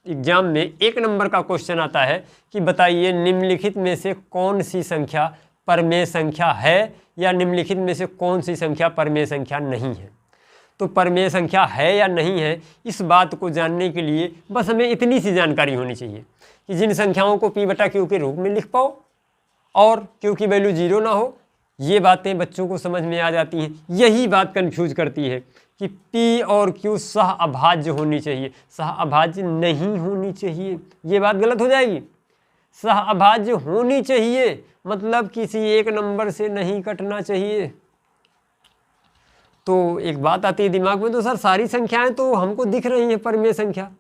एग्जाम में एक नंबर का क्वेश्चन आता है कि बताइए निम्नलिखित में से कौन सी संख्या परिमेय संख्या है या निम्नलिखित में से कौन सी संख्या परिमेय संख्या नहीं है। तो परिमेय संख्या है या नहीं है, इस बात को जानने के लिए बस हमें इतनी सी जानकारी होनी चाहिए कि जिन संख्याओं को p बटा q के रूप में लिख पाओ और q की वैल्यू 0 ना हो। ये बातें बच्चों को समझ में आ जाती हैं। यही बात कन्फ्यूज करती है कि p और q सहअभाज्य होनी चाहिए, सहअभाज्य नहीं होनी चाहिए। ये बात गलत हो जाएगी। सहअभाज्य होनी चाहिए मतलब किसी एक नंबर से नहीं कटना चाहिए। तो एक बात आती है दिमाग में, तो सर सारी संख्याएं तो हमको दिख रही हैं परिमेय संख्या,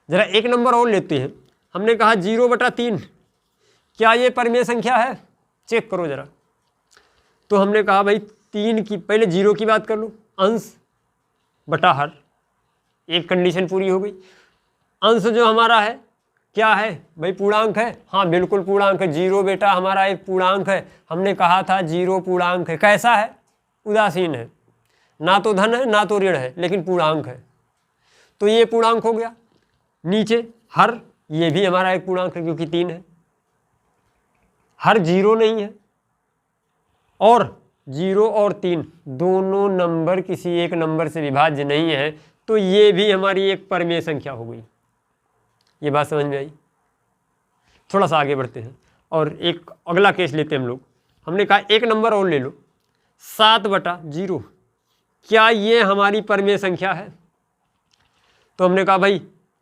जरा एक नंबर और लेते हैं। हमने कहा 0/3, क्या ये परिमेय संख्या है? चेक करो जरा। तो हमने कहा भाई 3 की, पहले 0 की बात कर लो, अंश बटा हर, एक कंडीशन पूरी हो गई। अंश जो हमारा है क्या है भाई? पूर्णांक है। हाँ बिल्कुल पूर्णांक है, 0 बेटा हमारा एक पूर्णांक है। हमने कहा था 0 पूर्णांक है। कैसा है? उदासीन है, ना तो धन है ना तो ऋण है, लेकिन पूर्णांक है, तो ये पूर्णांक हो गया। नीचे हर, ये भी हमारा एक पूर्णांक है क्योंकि 3 है। हर 0 नहीं है, और 0 और 3 दोनों नंबर किसी एक नंबर से विभाज्य नहीं है, तो ये भी हमारी एक परिमेय संख्या हो गई। ये बात समझ में आई? थोड़ा सा आगे बढ़ते हैं और एक अगला केस लेते हैं हम लोग। हमने कहा एक नंबर और ले लो, 7/0, क्या ये हमारी परिमेय संख्या है? तो हमने कहा भाई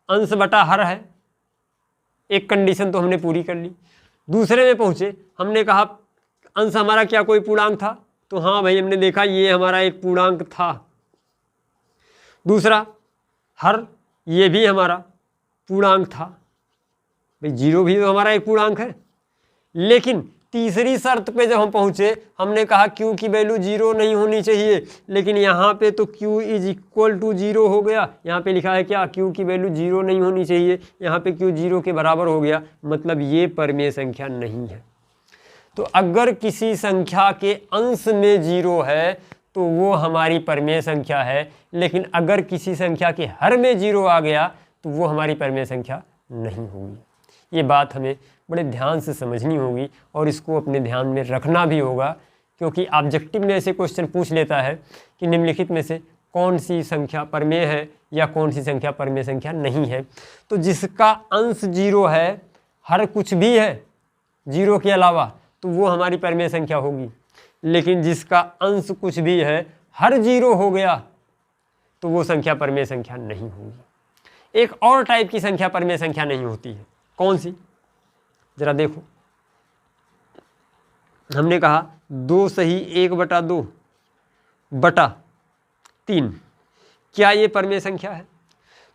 अंश बटा हर है, एक कंडीशन तो हमने पूरी कर ली। दूसरे में पहुंचे, हमने कहा अंश हमारा क्या कोई पूर्णांक था? तो हाँ भाई हमने देखा ये हमारा एक पूर्णांक था। दूसरा हर, ये भी हमारा पूर्णांक था। भाई 0 भी तो हमारा एक पूर्णांक है, लेकिन तीसरी शर्त पे जब हम पहुँचे, हमने कहा Q की वैल्यू 0 नहीं होनी चाहिए, लेकिन यहाँ पे तो Q इज इक्वल टू 0 हो गया। यहाँ पे लिखा है क्या, Q की वैल्यू 0 नहीं होनी चाहिए, यहाँ पे Q 0 के बराबर हो गया, मतलब ये परमेय संख्या नहीं है। तो अगर किसी संख्या के अंश में 0 है तो वो हमारी परमेय संख्या है, लेकिन अगर किसी संख्या के हर में 0 आ गया तो वो हमारी परमेय संख्या नहीं होगी। ये बात हमें बड़े ध्यान से समझनी होगी और इसको अपने ध्यान में रखना भी होगा, क्योंकि ऑब्जेक्टिव में ऐसे क्वेश्चन पूछ लेता है कि निम्नलिखित में से कौन सी संख्या परमेय है या कौन सी संख्या परमेय संख्या नहीं है। तो जिसका अंश 0 है, हर कुछ भी है 0 के अलावा, तो वो हमारी परमेय संख्या होगी। लेकिन जिसका अंश कुछ भी है, हर 0 हो गया, तो वो संख्या परमेय संख्या नहीं होगी। एक और टाइप की संख्या परमेय संख्या नहीं होती है, कौन सी, जरा देखो। हमने कहा 2 सही 1/2 बटा 3, क्या ये परमेय संख्या है?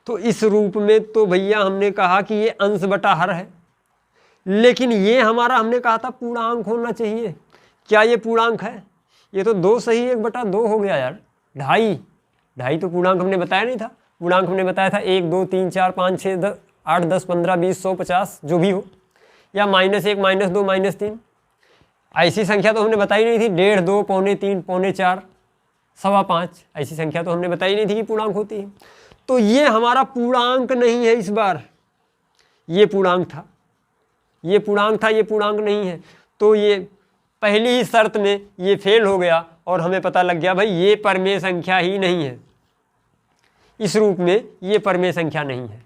तो इस रूप में तो भैया हमने कहा कि ये अंश बटा हर है, लेकिन ये हमारा हमने कहा था पूर्णांक होना चाहिए। क्या ये पूर्णांक है? ये तो 2 सही 1/2 हो गया यार। ढाई तो पूर्णांक हमने बताया नहीं था। पूर्णांक हमने बताया था 1 2 3 4 5 6 8 10 15 20 100 50 जो भी हो, या -1 -2 -3। ऐसी संख्या तो हमने बताई नहीं थी 1.5 2 पौने 3 पौने 4 सवा 5। ऐसी संख्या तो हमने बताई नहीं थी कि पूर्णांक होती है। तो ये हमारा पूर्णांक नहीं है इस बार, ये पूर्णांक था, ये पूर्णांक था, ये पूर्णांक नहीं है। तो ये पहली ही शर्त में ये फेल हो गया और हमें पता लग गया भाई ये परमेय संख्या ही नहीं है, इस रूप में ये परमेय संख्या नहीं है।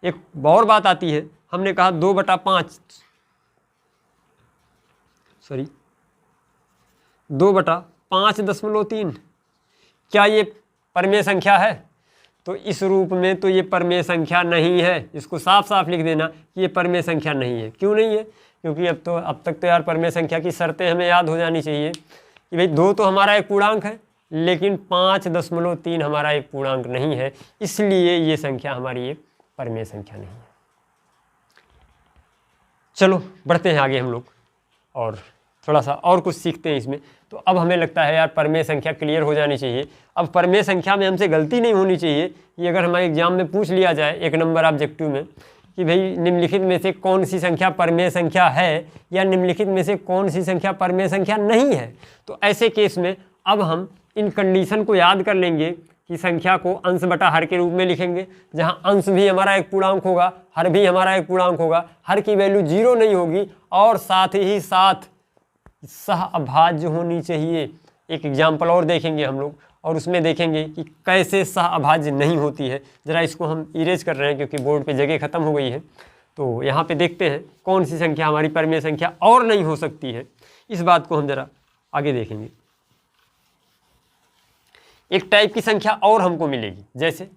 एक और बात आती है, हमने कहा 2/5 2/5.3, क्या ये परमेय संख्या है? तो इस रूप में तो ये परमेय संख्या नहीं है। इसको साफ साफ लिख देना कि ये परमेय संख्या नहीं है। क्यों नहीं है? क्योंकि अब तक तो यार परमेय संख्या की शर्तें हमें याद हो जानी चाहिए कि भाई 2 तो हमारा एक पूर्णांक है, लेकिन 5.3 हमारा एक पूर्णांक नहीं है, इसलिए ये संख्या हमारी एक परमेय संख्या नहीं है। चलो बढ़ते हैं आगे हम लोग और थोड़ा सा और कुछ सीखते हैं इसमें। तो अब हमें लगता है यार परमेय संख्या क्लियर हो जानी चाहिए। अब परमेय संख्या में हमसे गलती नहीं होनी चाहिए। ये अगर हमारे एग्जाम में पूछ लिया जाए 1 नंबर ऑब्जेक्टिव में कि भाई निम्नलिखित में से कौन सी संख्या परमेय संख्या है या निम्नलिखित में से कौन सी संख्या परमेय संख्या नहीं है, तो ऐसे केस में अब हम इन कंडीशन को याद कर लेंगे कि संख्या को अंश बटा हर के रूप में लिखेंगे, जहाँ अंश भी हमारा एक पूर्णांक होगा, हर भी हमारा एक पूर्णांक होगा, हर की वैल्यू 0 नहीं होगी और साथ ही साथ सहअभाज्य होनी चाहिए। एक एग्जाम्पल और देखेंगे हम लोग और उसमें देखेंगे कि कैसे सहअभाज्य नहीं होती है। ज़रा इसको हम इरेज कर रहे हैं क्योंकि बोर्ड पे जगह ख़त्म हो गई है। तो यहाँ पे देखते हैं कौन सी संख्या हमारी परमेय संख्या और नहीं हो सकती है, इस बात को हम ज़रा आगे देखेंगे। एक टाइप की संख्या और हमको मिलेगी, जैसे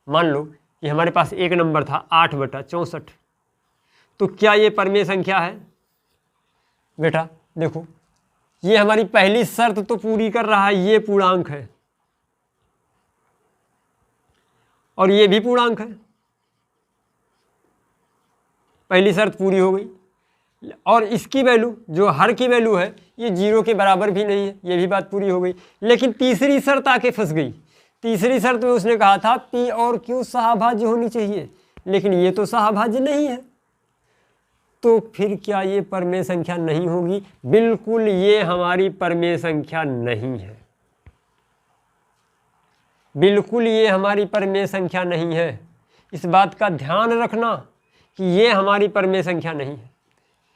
मान लो कि हमारे पास एक नंबर था 8/64, तो क्या ये परमेय संख्या है? बेटा देखो, ये हमारी पहली शर्त तो पूरी कर रहा है, ये पूर्णांक है और ये भी पूर्णांक है, पहली शर्त पूरी हो गई। और इसकी वैल्यू जो हर की वैल्यू है ये 0 के बराबर भी नहीं है, ये भी बात पूरी हो गई। लेकिन तीसरी शर्त आके फंस गई। तीसरी शर्त में उसने कहा था P और Q सहअभाज्य होनी चाहिए, लेकिन ये तो सहअभाज्य नहीं है, तो फिर क्या ये परमेय संख्या नहीं होगी? बिल्कुल ये हमारी परमेय संख्या नहीं है, बिल्कुल ये हमारी परमेय संख्या नहीं है। इस बात का ध्यान रखना कि ये हमारी परमेय संख्या नहीं है।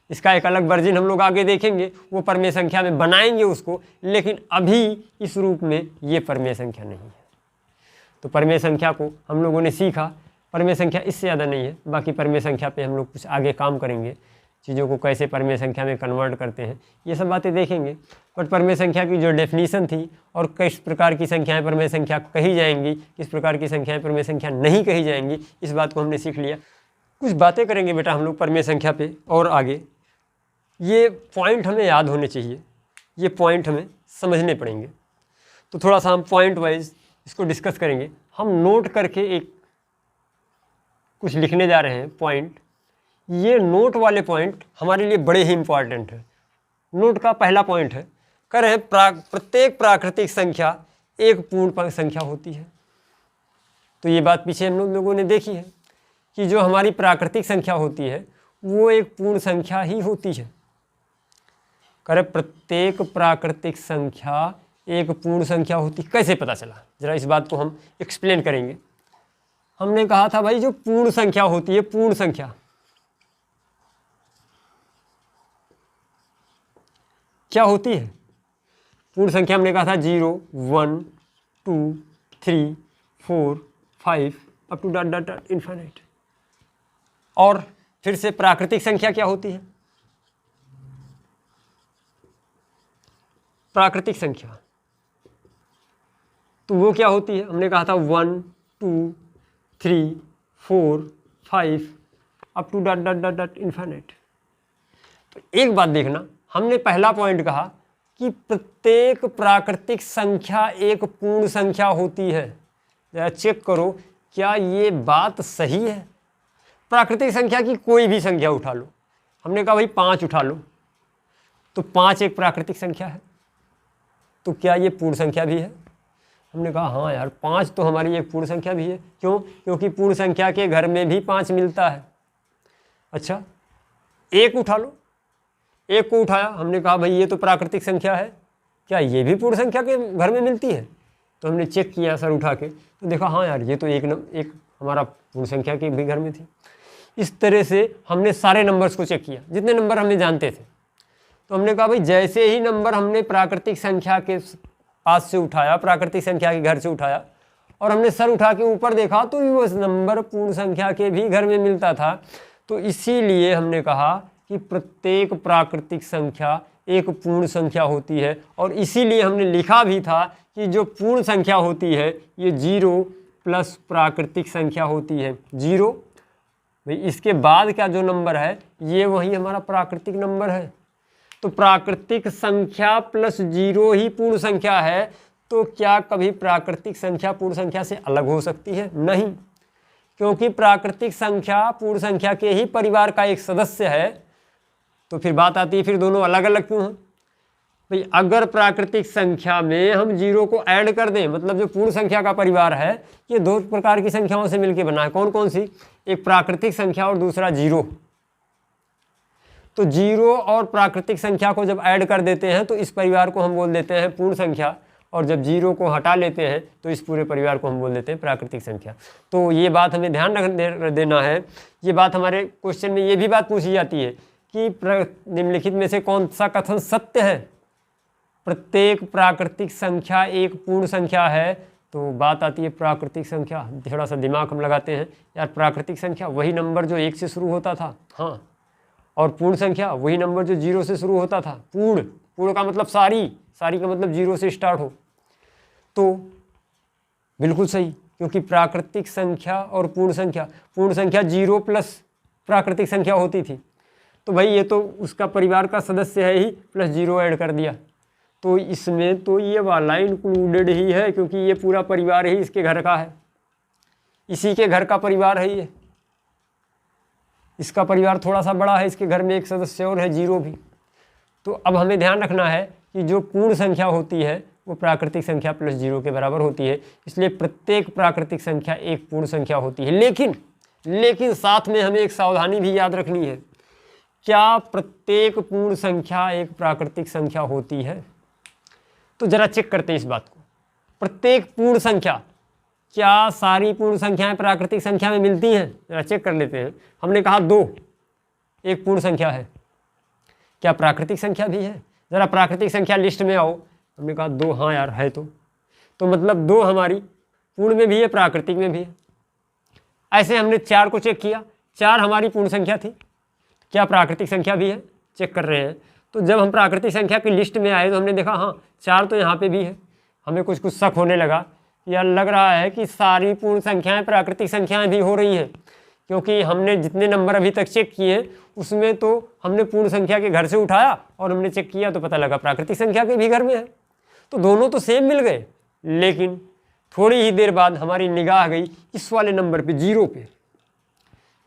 इसका एक अलग वर्जन हम लोग आगे देखेंगे, वो परमेय संख्या में बनाएंगे उसको, लेकिन अभी इस रूप में ये परमेय संख्या नहीं है। तो परमेय संख्या को हम लोगों ने सीखा, परमेय संख्या इससे ज़्यादा नहीं है। बाकी परमेय संख्या पे हम लोग कुछ आगे काम करेंगे, चीज़ों को कैसे परमेय संख्या में कन्वर्ट करते हैं, ये सब बातें देखेंगे। बट परमेय संख्या की जो डेफिनीशन थी और किस प्रकार की संख्याएं परमेय संख्या कही जाएंगी, किस प्रकार की संख्याएं परमेय संख्या नहीं कही जाएंगी, इस बात को हमने सीख लिया। कुछ बातें करेंगे बेटा हम लोग परमेय संख्या पे और आगे। ये पॉइंट हमें याद होने चाहिए, ये पॉइंट हमें समझने पड़ेंगे। तो थोड़ा सा हम पॉइंट वाइज इसको डिस्कस करेंगे। हम नोट करके एक कुछ लिखने जा रहे हैं पॉइंट। ये नोट वाले पॉइंट हमारे लिए बड़े ही इम्पॉर्टेंट है नोट का पहला पॉइंट है, कह रहे हैं प्रत्येक प्राकृतिक संख्या एक पूर्ण संख्या होती है। तो ये बात पीछे हम लोगों ने देखी है कि जो हमारी प्राकृतिक संख्या होती है वो एक पूर्ण संख्या ही होती है। कह रहे प्रत्येक प्राकृतिक संख्या एक पूर्ण संख्या होती। कैसे पता चला, जरा इस बात को हम एक्सप्लेन करेंगे। हमने कहा था भाई जो पूर्ण संख्या होती है, पूर्ण संख्या क्या होती है? पूर्ण संख्या हमने कहा था 0, 1, 2, 3, 4, 5 up to dot dot dot infinite. और फिर से प्राकृतिक संख्या क्या होती है? प्राकृतिक संख्या तो वो क्या होती है? हमने कहा था 1, 2, 3, 4, 5 up to dot dot dot dot infinite. तो एक बात देखना, हमने पहला पॉइंट कहा कि प्रत्येक प्राकृतिक संख्या एक पूर्ण संख्या होती है। जरा चेक करो क्या ये बात सही है? प्राकृतिक संख्या की कोई भी संख्या उठा लो, हमने कहा भाई 5 उठा लो, तो 5 एक प्राकृतिक संख्या है, तो क्या ये पूर्ण संख्या भी है? हमने कहा हाँ यार 5 तो हमारी एक पूर्ण संख्या भी है। क्यों? क्योंकि पूर्ण संख्या के घर में भी 5 मिलता है। अच्छा 1 उठा लो, 1 को उठाया, हमने कहा भाई ये तो प्राकृतिक संख्या है, क्या ये भी पूर्ण संख्या के घर में मिलती है? तो हमने चेक किया सर उठा के, तो देखा हाँ यार ये तो एक हमारा पूर्ण संख्या के भी घर में थी। इस तरह से हमने सारे नंबर्स को चेक किया, जितने नंबर हमने जानते थे। तो हमने कहा भाई जैसे ही नंबर हमने प्राकृतिक संख्या के पास से उठाया, प्राकृतिक संख्या के घर से उठाया, और हमने सर उठा के ऊपर देखा तो वो नंबर पूर्ण संख्या के भी घर में मिलता था। तो इसीलिए हमने कहा कि प्रत्येक प्राकृतिक संख्या एक पूर्ण संख्या होती है, और इसीलिए हमने लिखा भी था कि जो पूर्ण संख्या होती है ये 0 प्लस प्राकृतिक संख्या होती है। 0 भाई इसके बाद का जो नंबर है ये वही हमारा प्राकृतिक नंबर है। तो प्राकृतिक संख्या प्लस 0 ही पूर्ण संख्या है, तो क्या कभी प्राकृतिक संख्या पूर्ण संख्या से अलग हो सकती है? नहीं, क्योंकि प्राकृतिक संख्या पूर्ण संख्या के ही परिवार का एक सदस्य है। तो फिर बात आती है फिर दोनों अलग अलग क्यों हैं? भाई अगर प्राकृतिक संख्या में हम 0 को ऐड कर दें, मतलब जो पूर्ण संख्या का परिवार है ये 2 प्रकार की संख्याओं से मिलकर बना है। कौन कौन सी? एक प्राकृतिक संख्या और दूसरा 0। तो 0 और प्राकृतिक संख्या को जब ऐड कर देते हैं तो इस परिवार को हम बोल देते हैं पूर्ण संख्या, और जब 0 को हटा लेते हैं तो इस पूरे परिवार को हम बोल देते हैं प्राकृतिक संख्या। तो ये बात हमें ध्यान रख देना है। ये बात हमारे क्वेश्चन में ये भी बात पूछी जाती है कि निम्नलिखित में से कौन सा कथन सत्य है? प्रत्येक प्राकृतिक संख्या एक पूर्ण संख्या है। तो बात आती है प्राकृतिक संख्या, थोड़ा सा दिमाग हम लगाते हैं यार, प्राकृतिक संख्या वही नंबर जो 1 से शुरू होता था, हाँ, और पूर्ण संख्या वही नंबर जो 0 से शुरू होता था। पूर्ण का मतलब सारी का मतलब 0 से स्टार्ट हो। तो बिल्कुल सही, क्योंकि प्राकृतिक संख्या और पूर्ण संख्या 0 प्लस प्राकृतिक संख्या होती थी। तो भाई ये तो उसका परिवार का सदस्य है ही, प्लस 0 ऐड कर दिया, तो इसमें तो ये वाला इंक्लूडेड ही है, क्योंकि ये पूरा परिवार ही इसके घर का है, इसी के घर का परिवार है ये। इसका परिवार थोड़ा सा बड़ा है, इसके घर में एक सदस्य और है 0 भी। तो अब हमें ध्यान रखना है कि जो पूर्ण संख्या होती है वो प्राकृतिक संख्या प्लस 0 के बराबर होती है, इसलिए प्रत्येक प्राकृतिक संख्या एक पूर्ण संख्या होती है। लेकिन साथ में हमें एक सावधानी भी याद रखनी है, क्या प्रत्येक पूर्ण संख्या एक प्राकृतिक संख्या होती है? तो जरा चेक करते हैं इस बात को। प्रत्येक पूर्ण संख्या, क्या सारी पूर्ण संख्याएं प्राकृतिक संख्या में मिलती हैं? जरा चेक कर लेते हैं। हमने कहा 2 एक पूर्ण संख्या है, क्या प्राकृतिक संख्या भी है? जरा प्राकृतिक संख्या लिस्ट में आओ। हमने कहा 2, हाँ यार है। तो मतलब 2 हमारी पूर्ण में भी है, प्राकृतिक में भी है। ऐसे हमने 4 को चेक किया, 4 हमारी पूर्ण संख्या थी, क्या प्राकृतिक संख्या भी है? चेक कर रहे हैं। तो जब हम प्राकृतिक संख्या की लिस्ट में आए तो हमने देखा हाँ 4 तो यहाँ पे भी है। हमें कुछ शक होने लगा, या लग रहा है कि सारी पूर्ण संख्याएं प्राकृतिक संख्याएं भी हो रही हैं, क्योंकि हमने जितने नंबर अभी तक चेक किए उसमें तो हमने पूर्ण संख्या के घर से उठाया और हमने चेक किया तो पता लगा प्राकृतिक संख्या के भी घर में है। तो दोनों तो सेम मिल गए, लेकिन थोड़ी ही देर बाद हमारी निगाह गई इस वाले नंबर पे,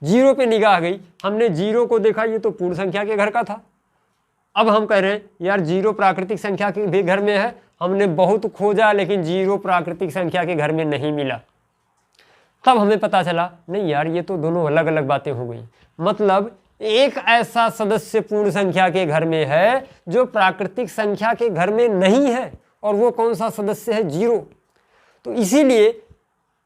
0 पे निगाह गई। हमने 0 को देखा, ये तो पूर्ण संख्या के घर का था। अब हम कह रहे हैं यार 0 प्राकृतिक संख्या के भी घर में है, हमने बहुत खोजा लेकिन 0 प्राकृतिक संख्या के घर में नहीं मिला। तब हमें पता चला नहीं यार ये तो दोनों अलग अलग बातें हो गई। मतलब एक ऐसा सदस्य पूर्ण संख्या के घर में है जो प्राकृतिक संख्या के घर में नहीं है, और वो कौन सा सदस्य है? 0। तो इसीलिए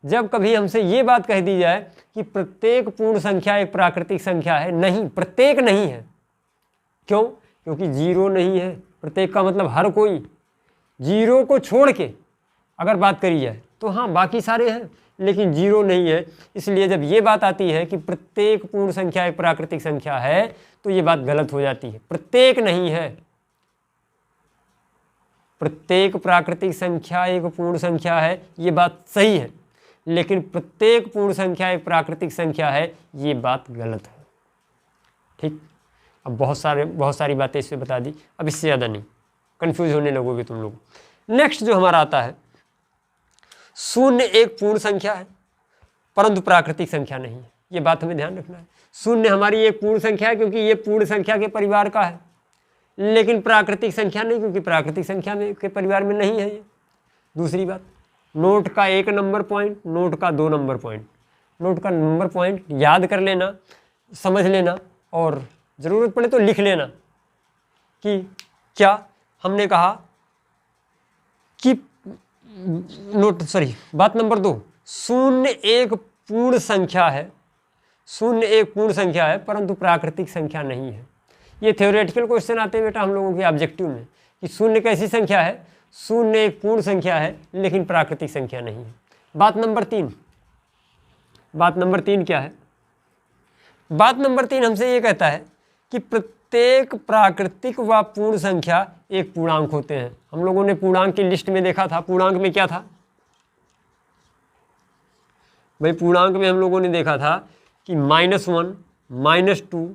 जब कभी हमसे ये बात कह दी जाए कि प्रत्येक पूर्ण संख्या एक प्राकृतिक संख्या है, नहीं, प्रत्येक नहीं है। क्यों? क्योंकि 0 नहीं है। प्रत्येक का मतलब हर कोई, 0 को छोड़ के अगर बात करी जाए तो हाँ बाकी सारे हैं, लेकिन 0 नहीं है। इसलिए जब ये बात आती है कि प्रत्येक पूर्ण संख्या एक प्राकृतिक संख्या है तो ये बात गलत हो जाती है। प्रत्येक नहीं है, प्रत्येक प्राकृतिक संख्या एक पूर्ण संख्या है, ये बात सही है, लेकिन प्रत्येक पूर्ण संख्या एक प्राकृतिक संख्या है, ये बात गलत है। ठीक, अब बहुत सारी बातें इस पर बता दी, अब इससे ज़्यादा नहीं, कंफ्यूज होने लगोगे तुम लोग। नेक्स्ट जो हमारा आता है, 0 एक पूर्ण संख्या है परंतु प्राकृतिक संख्या नहीं है। ये बात हमें ध्यान रखना है। 0 हमारी एक पूर्ण संख्या है क्योंकि ये पूर्ण संख्या के परिवार का है, लेकिन प्राकृतिक संख्या नहीं, क्योंकि प्राकृतिक संख्या में के परिवार में नहीं है ये। दूसरी बात, नोट का 1 नंबर पॉइंट, नोट का 2 नंबर पॉइंट। नोट का नंबर पॉइंट याद कर लेना, समझ लेना, और ज़रूरत पड़े तो लिख लेना कि क्या हमने कहा कि बात नंबर 2, 0 एक पूर्ण संख्या है, 0 एक पूर्ण संख्या है परंतु प्राकृतिक संख्या नहीं है। ये थ्योरेटिकल क्वेश्चन आते हैं बेटा हम लोगों के ऑब्जेक्टिव में कि 0 कैसी संख्या है? 0 एक पूर्ण संख्या है लेकिन प्राकृतिक संख्या नहीं है। बात नंबर 3 क्या है? बात नंबर 3 हमसे ये कहता है कि प्रत्येक प्राकृतिक व पूर्ण संख्या एक पूर्णांक होते हैं। हम लोगों ने पूर्णांक की लिस्ट में देखा था, पूर्णांक में क्या था भाई? पूर्णांक में हम लोगों ने देखा था कि -1, -2,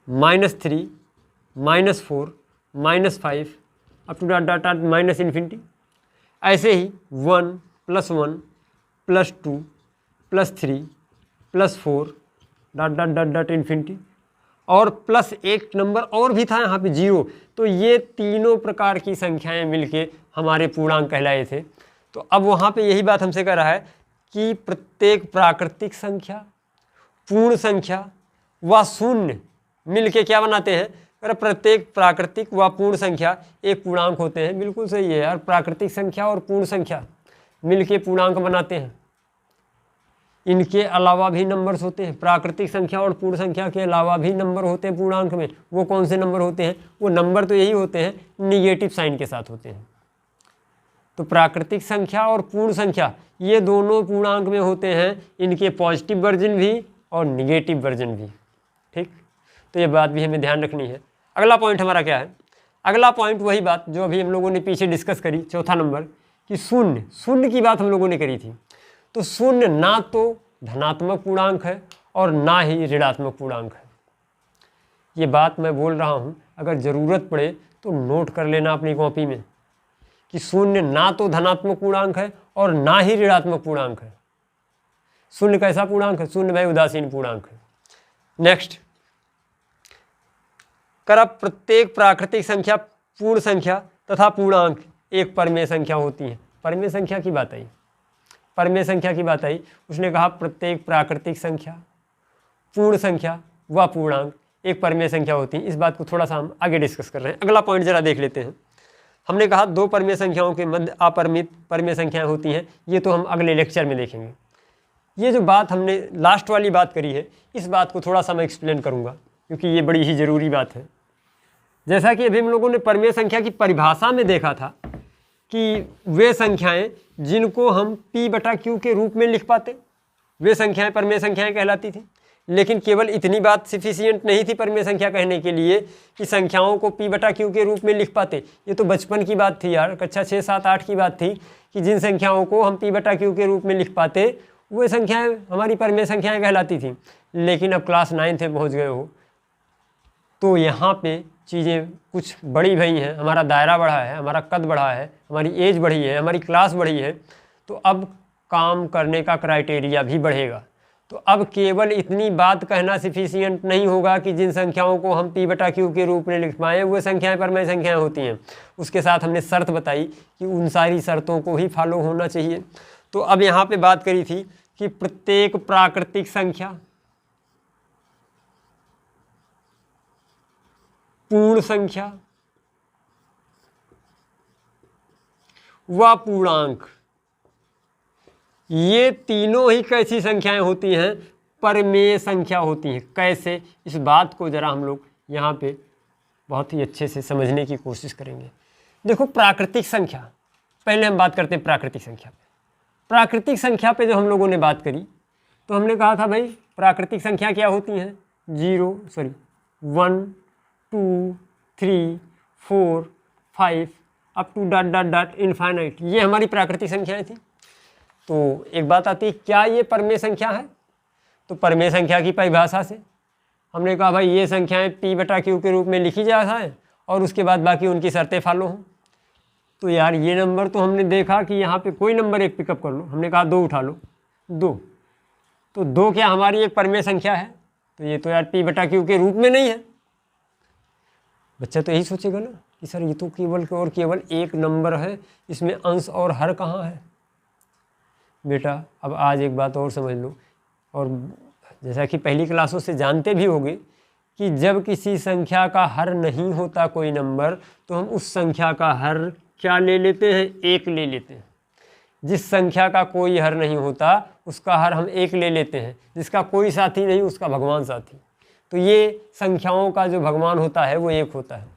-3, -4, -5 अप टू -∞। ऐसे ही 1 + 1 + 2 + 3 + 4 .. और प्लस एक नंबर और भी था यहाँ पे 0। तो ये तीनों प्रकार की संख्याएं मिलके हमारे पूर्णांक कहलाए थे। तो अब वहाँ पे यही बात हमसे कह रहा है कि प्रत्येक प्राकृतिक संख्या, पूर्ण संख्या व 0 मिलके क्या बनाते हैं? अरे प्रत्येक प्राकृतिक व पूर्ण संख्या एक पूर्णांक होते हैं। बिल्कुल सही है यार, प्राकृतिक संख्या और पूर्ण संख्या मिलके पूर्णांक बनाते हैं। इनके अलावा भी नंबर्स होते हैं, प्राकृतिक संख्या और पूर्ण संख्या के अलावा भी नंबर होते हैं पूर्णांक में। वो कौन से नंबर होते हैं? वो नंबर तो यही होते हैं, निगेटिव साइन के साथ होते हैं। तो प्राकृतिक संख्या और पूर्ण संख्या ये दोनों पूर्णांक में होते हैं, इनके पॉजिटिव वर्जन भी और निगेटिव वर्जन भी। ठीक, तो ये बात भी हमें ध्यान रखनी है। अगला पॉइंट हमारा क्या है? अगला पॉइंट वही बात जो अभी हम लोगों ने पीछे डिस्कस करी, चौथा नंबर, कि 0 की बात हम लोगों ने करी थी। तो 0 ना तो धनात्मक पूर्णांक है और ना ही ऋणात्मक पूर्णांक है। ये बात मैं बोल रहा हूँ, अगर ज़रूरत पड़े तो नोट कर लेना अपनी कॉपी में कि 0 ना तो धनात्मक पूर्णांक है और ना ही ऋणात्मक पूर्णांक है। 0 कैसा पूर्णांक है? 0 भाई उदासीन पूर्णांक है। नेक्स्ट, कर प्रत्येक प्राकृतिक संख्या, पूर्ण संख्या तथा पूर्णांक एक परमेय संख्या होती है। परमेय संख्या की बात आई, परमेय संख्या की बात आई। उसने कहा प्रत्येक प्राकृतिक संख्या, पूर्ण संख्या व पूर्णांक एक परमेय संख्या होती है। इस बात को थोड़ा सा हम आगे डिस्कस कर रहे हैं। अगला पॉइंट जरा देख लेते हैं। हमने कहा 2 परमेय संख्याओं के मध्य अपरिमित परमेय संख्याएं होती हैं। ये तो हम अगले लेक्चर में देखेंगे। ये जो बात हमने लास्ट वाली बात करी है, इस बात को थोड़ा सा मैं एक्सप्लेन करूँगा क्योंकि ये बड़ी ही ज़रूरी बात है। जैसा कि अभी हम लोगों ने परमेय संख्या की परिभाषा में देखा था कि वे संख्याएं जिनको हम P/Q के रूप में लिख पाते, वे संख्याएं परमेय संख्याएं कहलाती थी। लेकिन केवल इतनी बात सफिशिएंट नहीं थी परमेय संख्या कहने के लिए कि संख्याओं को P/Q के रूप में लिख पाते। ये तो बचपन की बात थी यार, कक्षा 6, 7, 8 की बात थी कि जिन संख्याओं को हम P/Q के रूप में लिख पाते वे संख्याएँ हमारी परमेय संख्याएँ कहलाती थी। लेकिन अब क्लास 9th में पहुँच गए हो तो यहाँ पे चीज़ें कुछ बड़ी भई हैं, हमारा दायरा बढ़ा है, हमारा कद बढ़ा है, हमारी एज बढ़ी है, हमारी क्लास बढ़ी है, तो अब काम करने का क्राइटेरिया भी बढ़ेगा। तो अब केवल इतनी बात कहना सफिशिएंट नहीं होगा कि जिन संख्याओं को हम p बटा q के रूप में लिख पाएँ वो संख्याएं परमेय संख्याएं होती हैं। उसके साथ हमने शर्त बताई कि उन सारी शर्तों को ही फॉलो होना चाहिए। तो अब यहाँ पे बात करी थी कि प्रत्येक प्राकृतिक संख्या पूर्ण संख्या व पूर्णांक, ये तीनों ही कैसी संख्याएं होती हैं? परमेय संख्या होती हैं। कैसे? इस बात को जरा हम लोग यहाँ पे बहुत ही अच्छे से समझने की कोशिश करेंगे। देखो, प्राकृतिक संख्या, पहले हम बात करते हैं प्राकृतिक संख्या पे। प्राकृतिक संख्या पे जो हम लोगों ने बात करी तो हमने कहा था भाई प्राकृतिक संख्या क्या होती हैं? 1 2 3 4 5 up to dot dot dot infinite, ये हमारी प्राकृतिक संख्याएं थी। तो एक बात आती है, क्या ये परमेय संख्या है? तो परमेय संख्या की परिभाषा से हमने कहा भाई ये संख्याएं p बटा q के रूप में लिखी जा है और उसके बाद बाकी उनकी शर्तें फॉलो हों। तो यार ये नंबर तो हमने देखा कि यहाँ पे कोई नंबर एक पिकअप कर लो, हमने कहा 2 उठा लो, 2, तो 2 क्या हमारी एक परमेय संख्या है? तो ये तो यार p बटा q के रूप में नहीं है। बच्चा तो यही सोचेगा ना कि सर ये तो केवल और केवल एक नंबर है, इसमें अंश और हर कहाँ है? बेटा अब आज एक बात और समझ लो, और जैसा कि पहली क्लासों से जानते भी होंगे कि जब किसी संख्या का हर नहीं होता कोई नंबर, तो हम उस संख्या का हर क्या ले लेते हैं? 1 ले लेते हैं। जिस संख्या का कोई हर नहीं होता उसका हर हम 1 ले लेते हैं, जिसका कोई साथी नहीं उसका भगवान साथी। तो ये संख्याओं का जो भगवान होता है वो 1 होता है,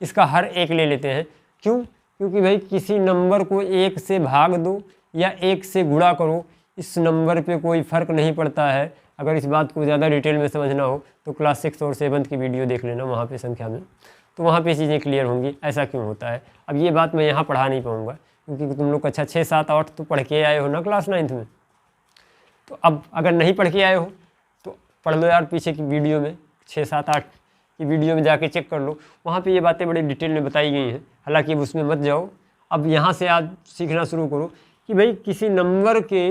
इसका हर 1 ले लेते हैं। क्यों? क्योंकि भाई किसी नंबर को 1 से भाग दो या 1 से गुणा करो, इस नंबर पे कोई फ़र्क नहीं पड़ता है। अगर इस बात को ज़्यादा डिटेल में समझना हो तो क्लास 6 और 7 की वीडियो देख लेना, वहाँ पे संख्या में, तो वहाँ पे चीज़ें क्लियर होंगी ऐसा क्यों होता है। अब ये बात मैं यहाँ पढ़ा नहीं पाऊँगा क्योंकि तुम लोग अच्छा 6 7 8 तो पढ़ के आए हो ना क्लास 9 में। तो अब अगर नहीं पढ़ के आए हो तो पढ़ लो यार पीछे की वीडियो में, 6 7 8 की वीडियो में जाके चेक कर लो, वहाँ पे ये बातें बड़ी डिटेल में बताई गई हैं। हालांकि उसमें मत जाओ, अब यहाँ से आज सीखना शुरू करो कि भाई किसी नंबर के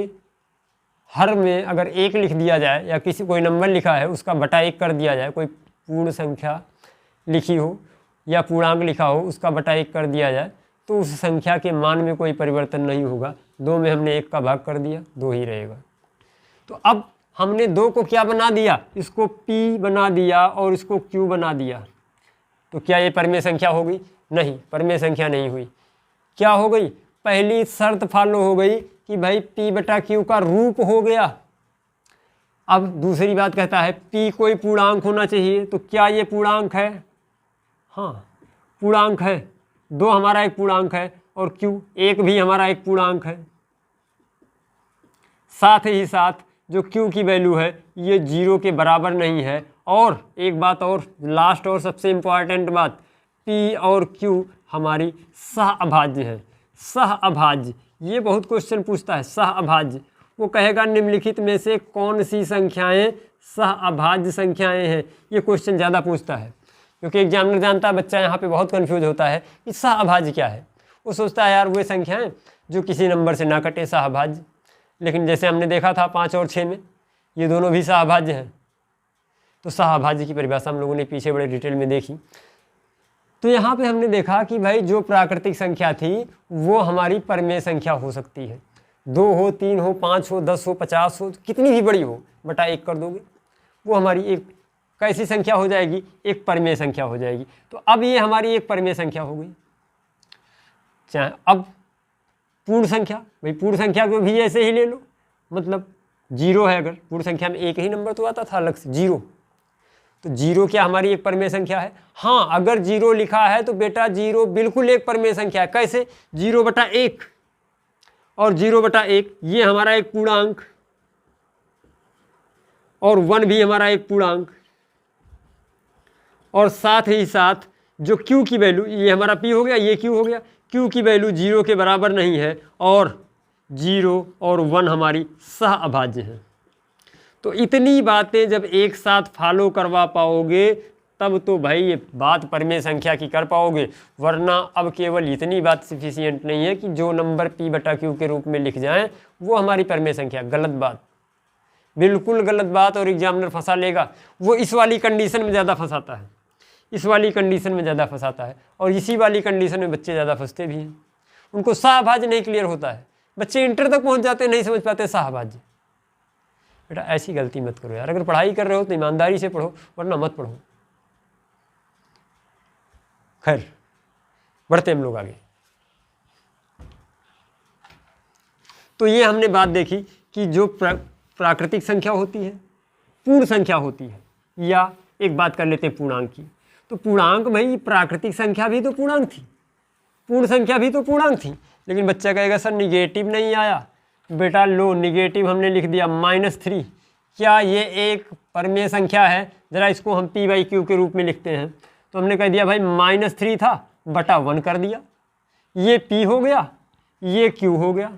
हर में अगर 1 लिख दिया जाए या किसी कोई नंबर लिखा है उसका बटा 1 कर दिया जाए, कोई पूर्ण संख्या लिखी हो या पूर्णांक लिखा हो उसका बटा 1 कर दिया जाए, तो उस संख्या के मान में कोई परिवर्तन नहीं होगा। 2 में हमने 1 का भाग कर दिया, 2 ही रहेगा। तो अब हमने 2 को क्या बना दिया? इसको p बना दिया और इसको q बना दिया। तो क्या ये परमेय संख्या हो गई? नहीं, परमेय संख्या नहीं हुई। क्या हो गई? पहली शर्त फॉलो हो गई कि भाई p बटा q का रूप हो गया। अब दूसरी बात कहता है p कोई पूर्णांक होना चाहिए, तो क्या ये पूर्णांक है? हाँ, पूर्णांक है। 2 हमारा एक पूर्णांक है और q 1 भी हमारा एक पूर्णांक है। साथ ही साथ जो q की वैल्यू है ये 0 के बराबर नहीं है। और एक बात और, लास्ट और सबसे इम्पॉर्टेंट बात, p और q हमारी सहअभाज्य है। सहअभाज्य, ये बहुत क्वेश्चन पूछता है। सहअभाज्य, वो कहेगा निम्नलिखित में से कौन सी संख्याएं सहअभाज्य संख्याएं हैं। ये क्वेश्चन ज़्यादा पूछता है क्योंकि एग्जामिनर जानता है बच्चा यहाँ पे बहुत कंफ्यूज होता है कि सहअभाज्य क्या है। वो सोचता है यार वो संख्याएं जो किसी नंबर से ना कटे, सहअभाज्य। लेकिन जैसे हमने देखा था 5 और 6 में, ये दोनों भी सहअभाज्य हैं। तो सहअभाज्य की परिभाषा हम लोगों ने पीछे बड़े डिटेल में देखी। तो यहाँ पे हमने देखा कि भाई जो प्राकृतिक संख्या थी वो हमारी परमेय संख्या हो सकती है। 2 हो, 3 हो, 5 हो, 10 हो, 50 हो, कितनी भी बड़ी हो, बटा 1 कर दोगे, वो हमारी एक कैसी संख्या हो जाएगी? एक परमेय संख्या हो जाएगी। तो अब ये हमारी एक परमेय संख्या हो गई। चाहे अब पूर्ण संख्या, भाई पूर्ण संख्या को भी ऐसे ही ले लो, मतलब 0 है। अगर पूर्ण संख्या में एक ही नंबर तो आता था अलग से 0, तो 0 क्या हमारी एक परमेय संख्या है? हाँ, अगर 0 लिखा है तो बेटा 0 बिल्कुल एक परमेय संख्या है। कैसे? 0 बटा 1 और 0 बटा 1 ये हमारा एक पूर्णांक, और 1 भी हमारा एक पूर्णांक, और साथ ही साथ जो q की वैल्यू, ये हमारा p हो गया, ये q हो गया, q की वैल्यू 0 के बराबर नहीं है, और 0 और 1 हमारी सहअभाज्य है। तो इतनी बातें जब एक साथ फॉलो करवा पाओगे तब तो भाई ये बात परमेय संख्या की कर पाओगे। वरना अब केवल इतनी बात सफिशिएंट नहीं है कि जो नंबर p बटा q के रूप में लिख जाएं वो हमारी परमेय संख्या। गलत बात। बिल्कुल गलत बात और एग्जामिनर फंसा लेगा। वो इस वाली कंडीशन में ज़्यादा फंसाता है, इस वाली कंडीशन में ज़्यादा फंसाता है, और इसी वाली कंडीशन में बच्चे ज़्यादा फंसते भी हैं। उनको शाहबाज नहीं क्लियर होता है, बच्चे इंटर तक पहुंच जाते हैं, नहीं समझ पाते शाहबाज। बेटा ऐसी गलती मत करो यार, अगर पढ़ाई कर रहे हो तो ईमानदारी से पढ़ो, वरना मत पढ़ो। खैर बढ़ते हम लोग आगे। तो ये हमने बात देखी कि जो प्राकृतिक संख्या होती है, पूर्ण संख्या होती है, या एक बात कर लेते हैं पूर्णांक की। तो पूर्णांक भाई, प्राकृतिक संख्या भी तो पूर्णांक थी, पूर्ण संख्या भी तो पूर्णांक थी। लेकिन बच्चा कहेगा सर निगेटिव नहीं आया। बेटा लो, निगेटिव हमने लिख दिया -3। क्या ये एक परमेय संख्या है? ज़रा इसको हम p/q के रूप में लिखते हैं। तो हमने कह दिया भाई -3 था बटा 1 कर दिया, ये p हो गया, ये q हो गया,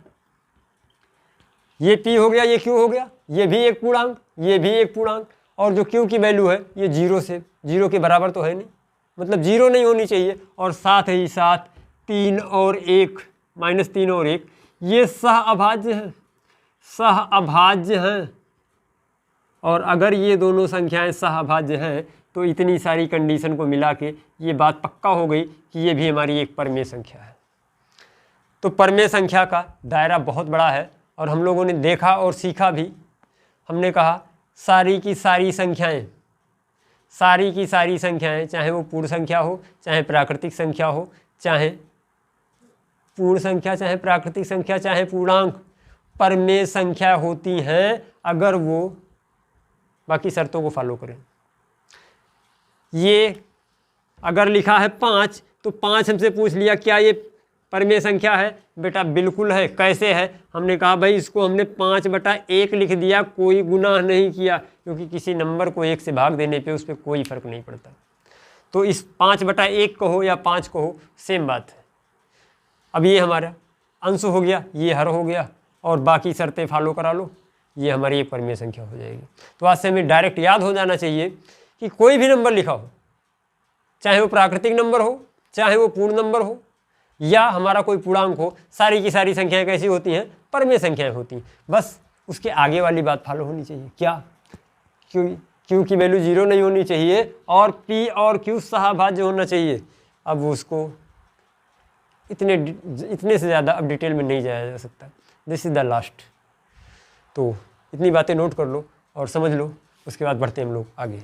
ये p हो गया, ये q हो गया, ये भी एक पूर्णांक, ये भी एक पूर्णांक, और जो q की वैल्यू है ये 0 के बराबर तो है नहीं, मतलब 0 नहीं होनी चाहिए। और साथ ही साथ 3 और 1, -3 और 1 ये सहअभाज्य हैं, सहअभाज्य हैं। और अगर ये दोनों संख्याएं सहअभाज्य हैं तो इतनी सारी कंडीशन को मिला के ये बात पक्का हो गई कि ये भी हमारी एक परमेय संख्या है। तो परमेय संख्या का दायरा बहुत बड़ा है, और हम लोगों ने देखा और सीखा भी। हमने कहा सारी की सारी संख्याएं, सारी की सारी संख्याएं, चाहे वो पूर्ण संख्या हो, चाहे प्राकृतिक संख्या हो, चाहे पूर्ण संख्या, चाहे प्राकृतिक संख्या, चाहे पूर्णांक, परमेय संख्या होती हैं अगर वो बाकी शर्तों को फॉलो करें। ये अगर लिखा है 5 तो 5 हमसे पूछ लिया क्या ये परमेय संख्या है? बेटा बिल्कुल है। कैसे है? हमने कहा भाई इसको हमने 5/1 लिख दिया, कोई गुनाह नहीं किया, क्योंकि किसी नंबर को 1 से भाग देने पे उस पर कोई फर्क नहीं पड़ता। तो इस 5/1 कहो या 5 कहो सेम बात है। अब ये हमारा अंश हो गया, ये हर हो गया, और बाकी शर्तें फॉलो करा लो, ये हमारी एक परमेय संख्या हो जाएगी। तो आज से हमें डायरेक्ट याद हो जाना चाहिए कि कोई भी नंबर लिखा हो, चाहे वो प्राकृतिक नंबर हो, चाहे वो पूर्ण नंबर हो, या हमारा कोई पूर्णांक हो, सारी की सारी संख्याएं कैसी होती हैं? परमेय संख्याएं होती हैं। बस उसके आगे वाली बात फॉलो होनी चाहिए, क्या? क्यू की वैल्यू 0 नहीं होनी चाहिए, और p और q सहअभाज्य होना चाहिए। अब उसको इतने से ज़्यादा अब डिटेल में नहीं जाया जा सकता। This is the last. तो इतनी बातें नोट कर लो और समझ लो, उसके बाद बढ़ते हैं हम लोग आगे।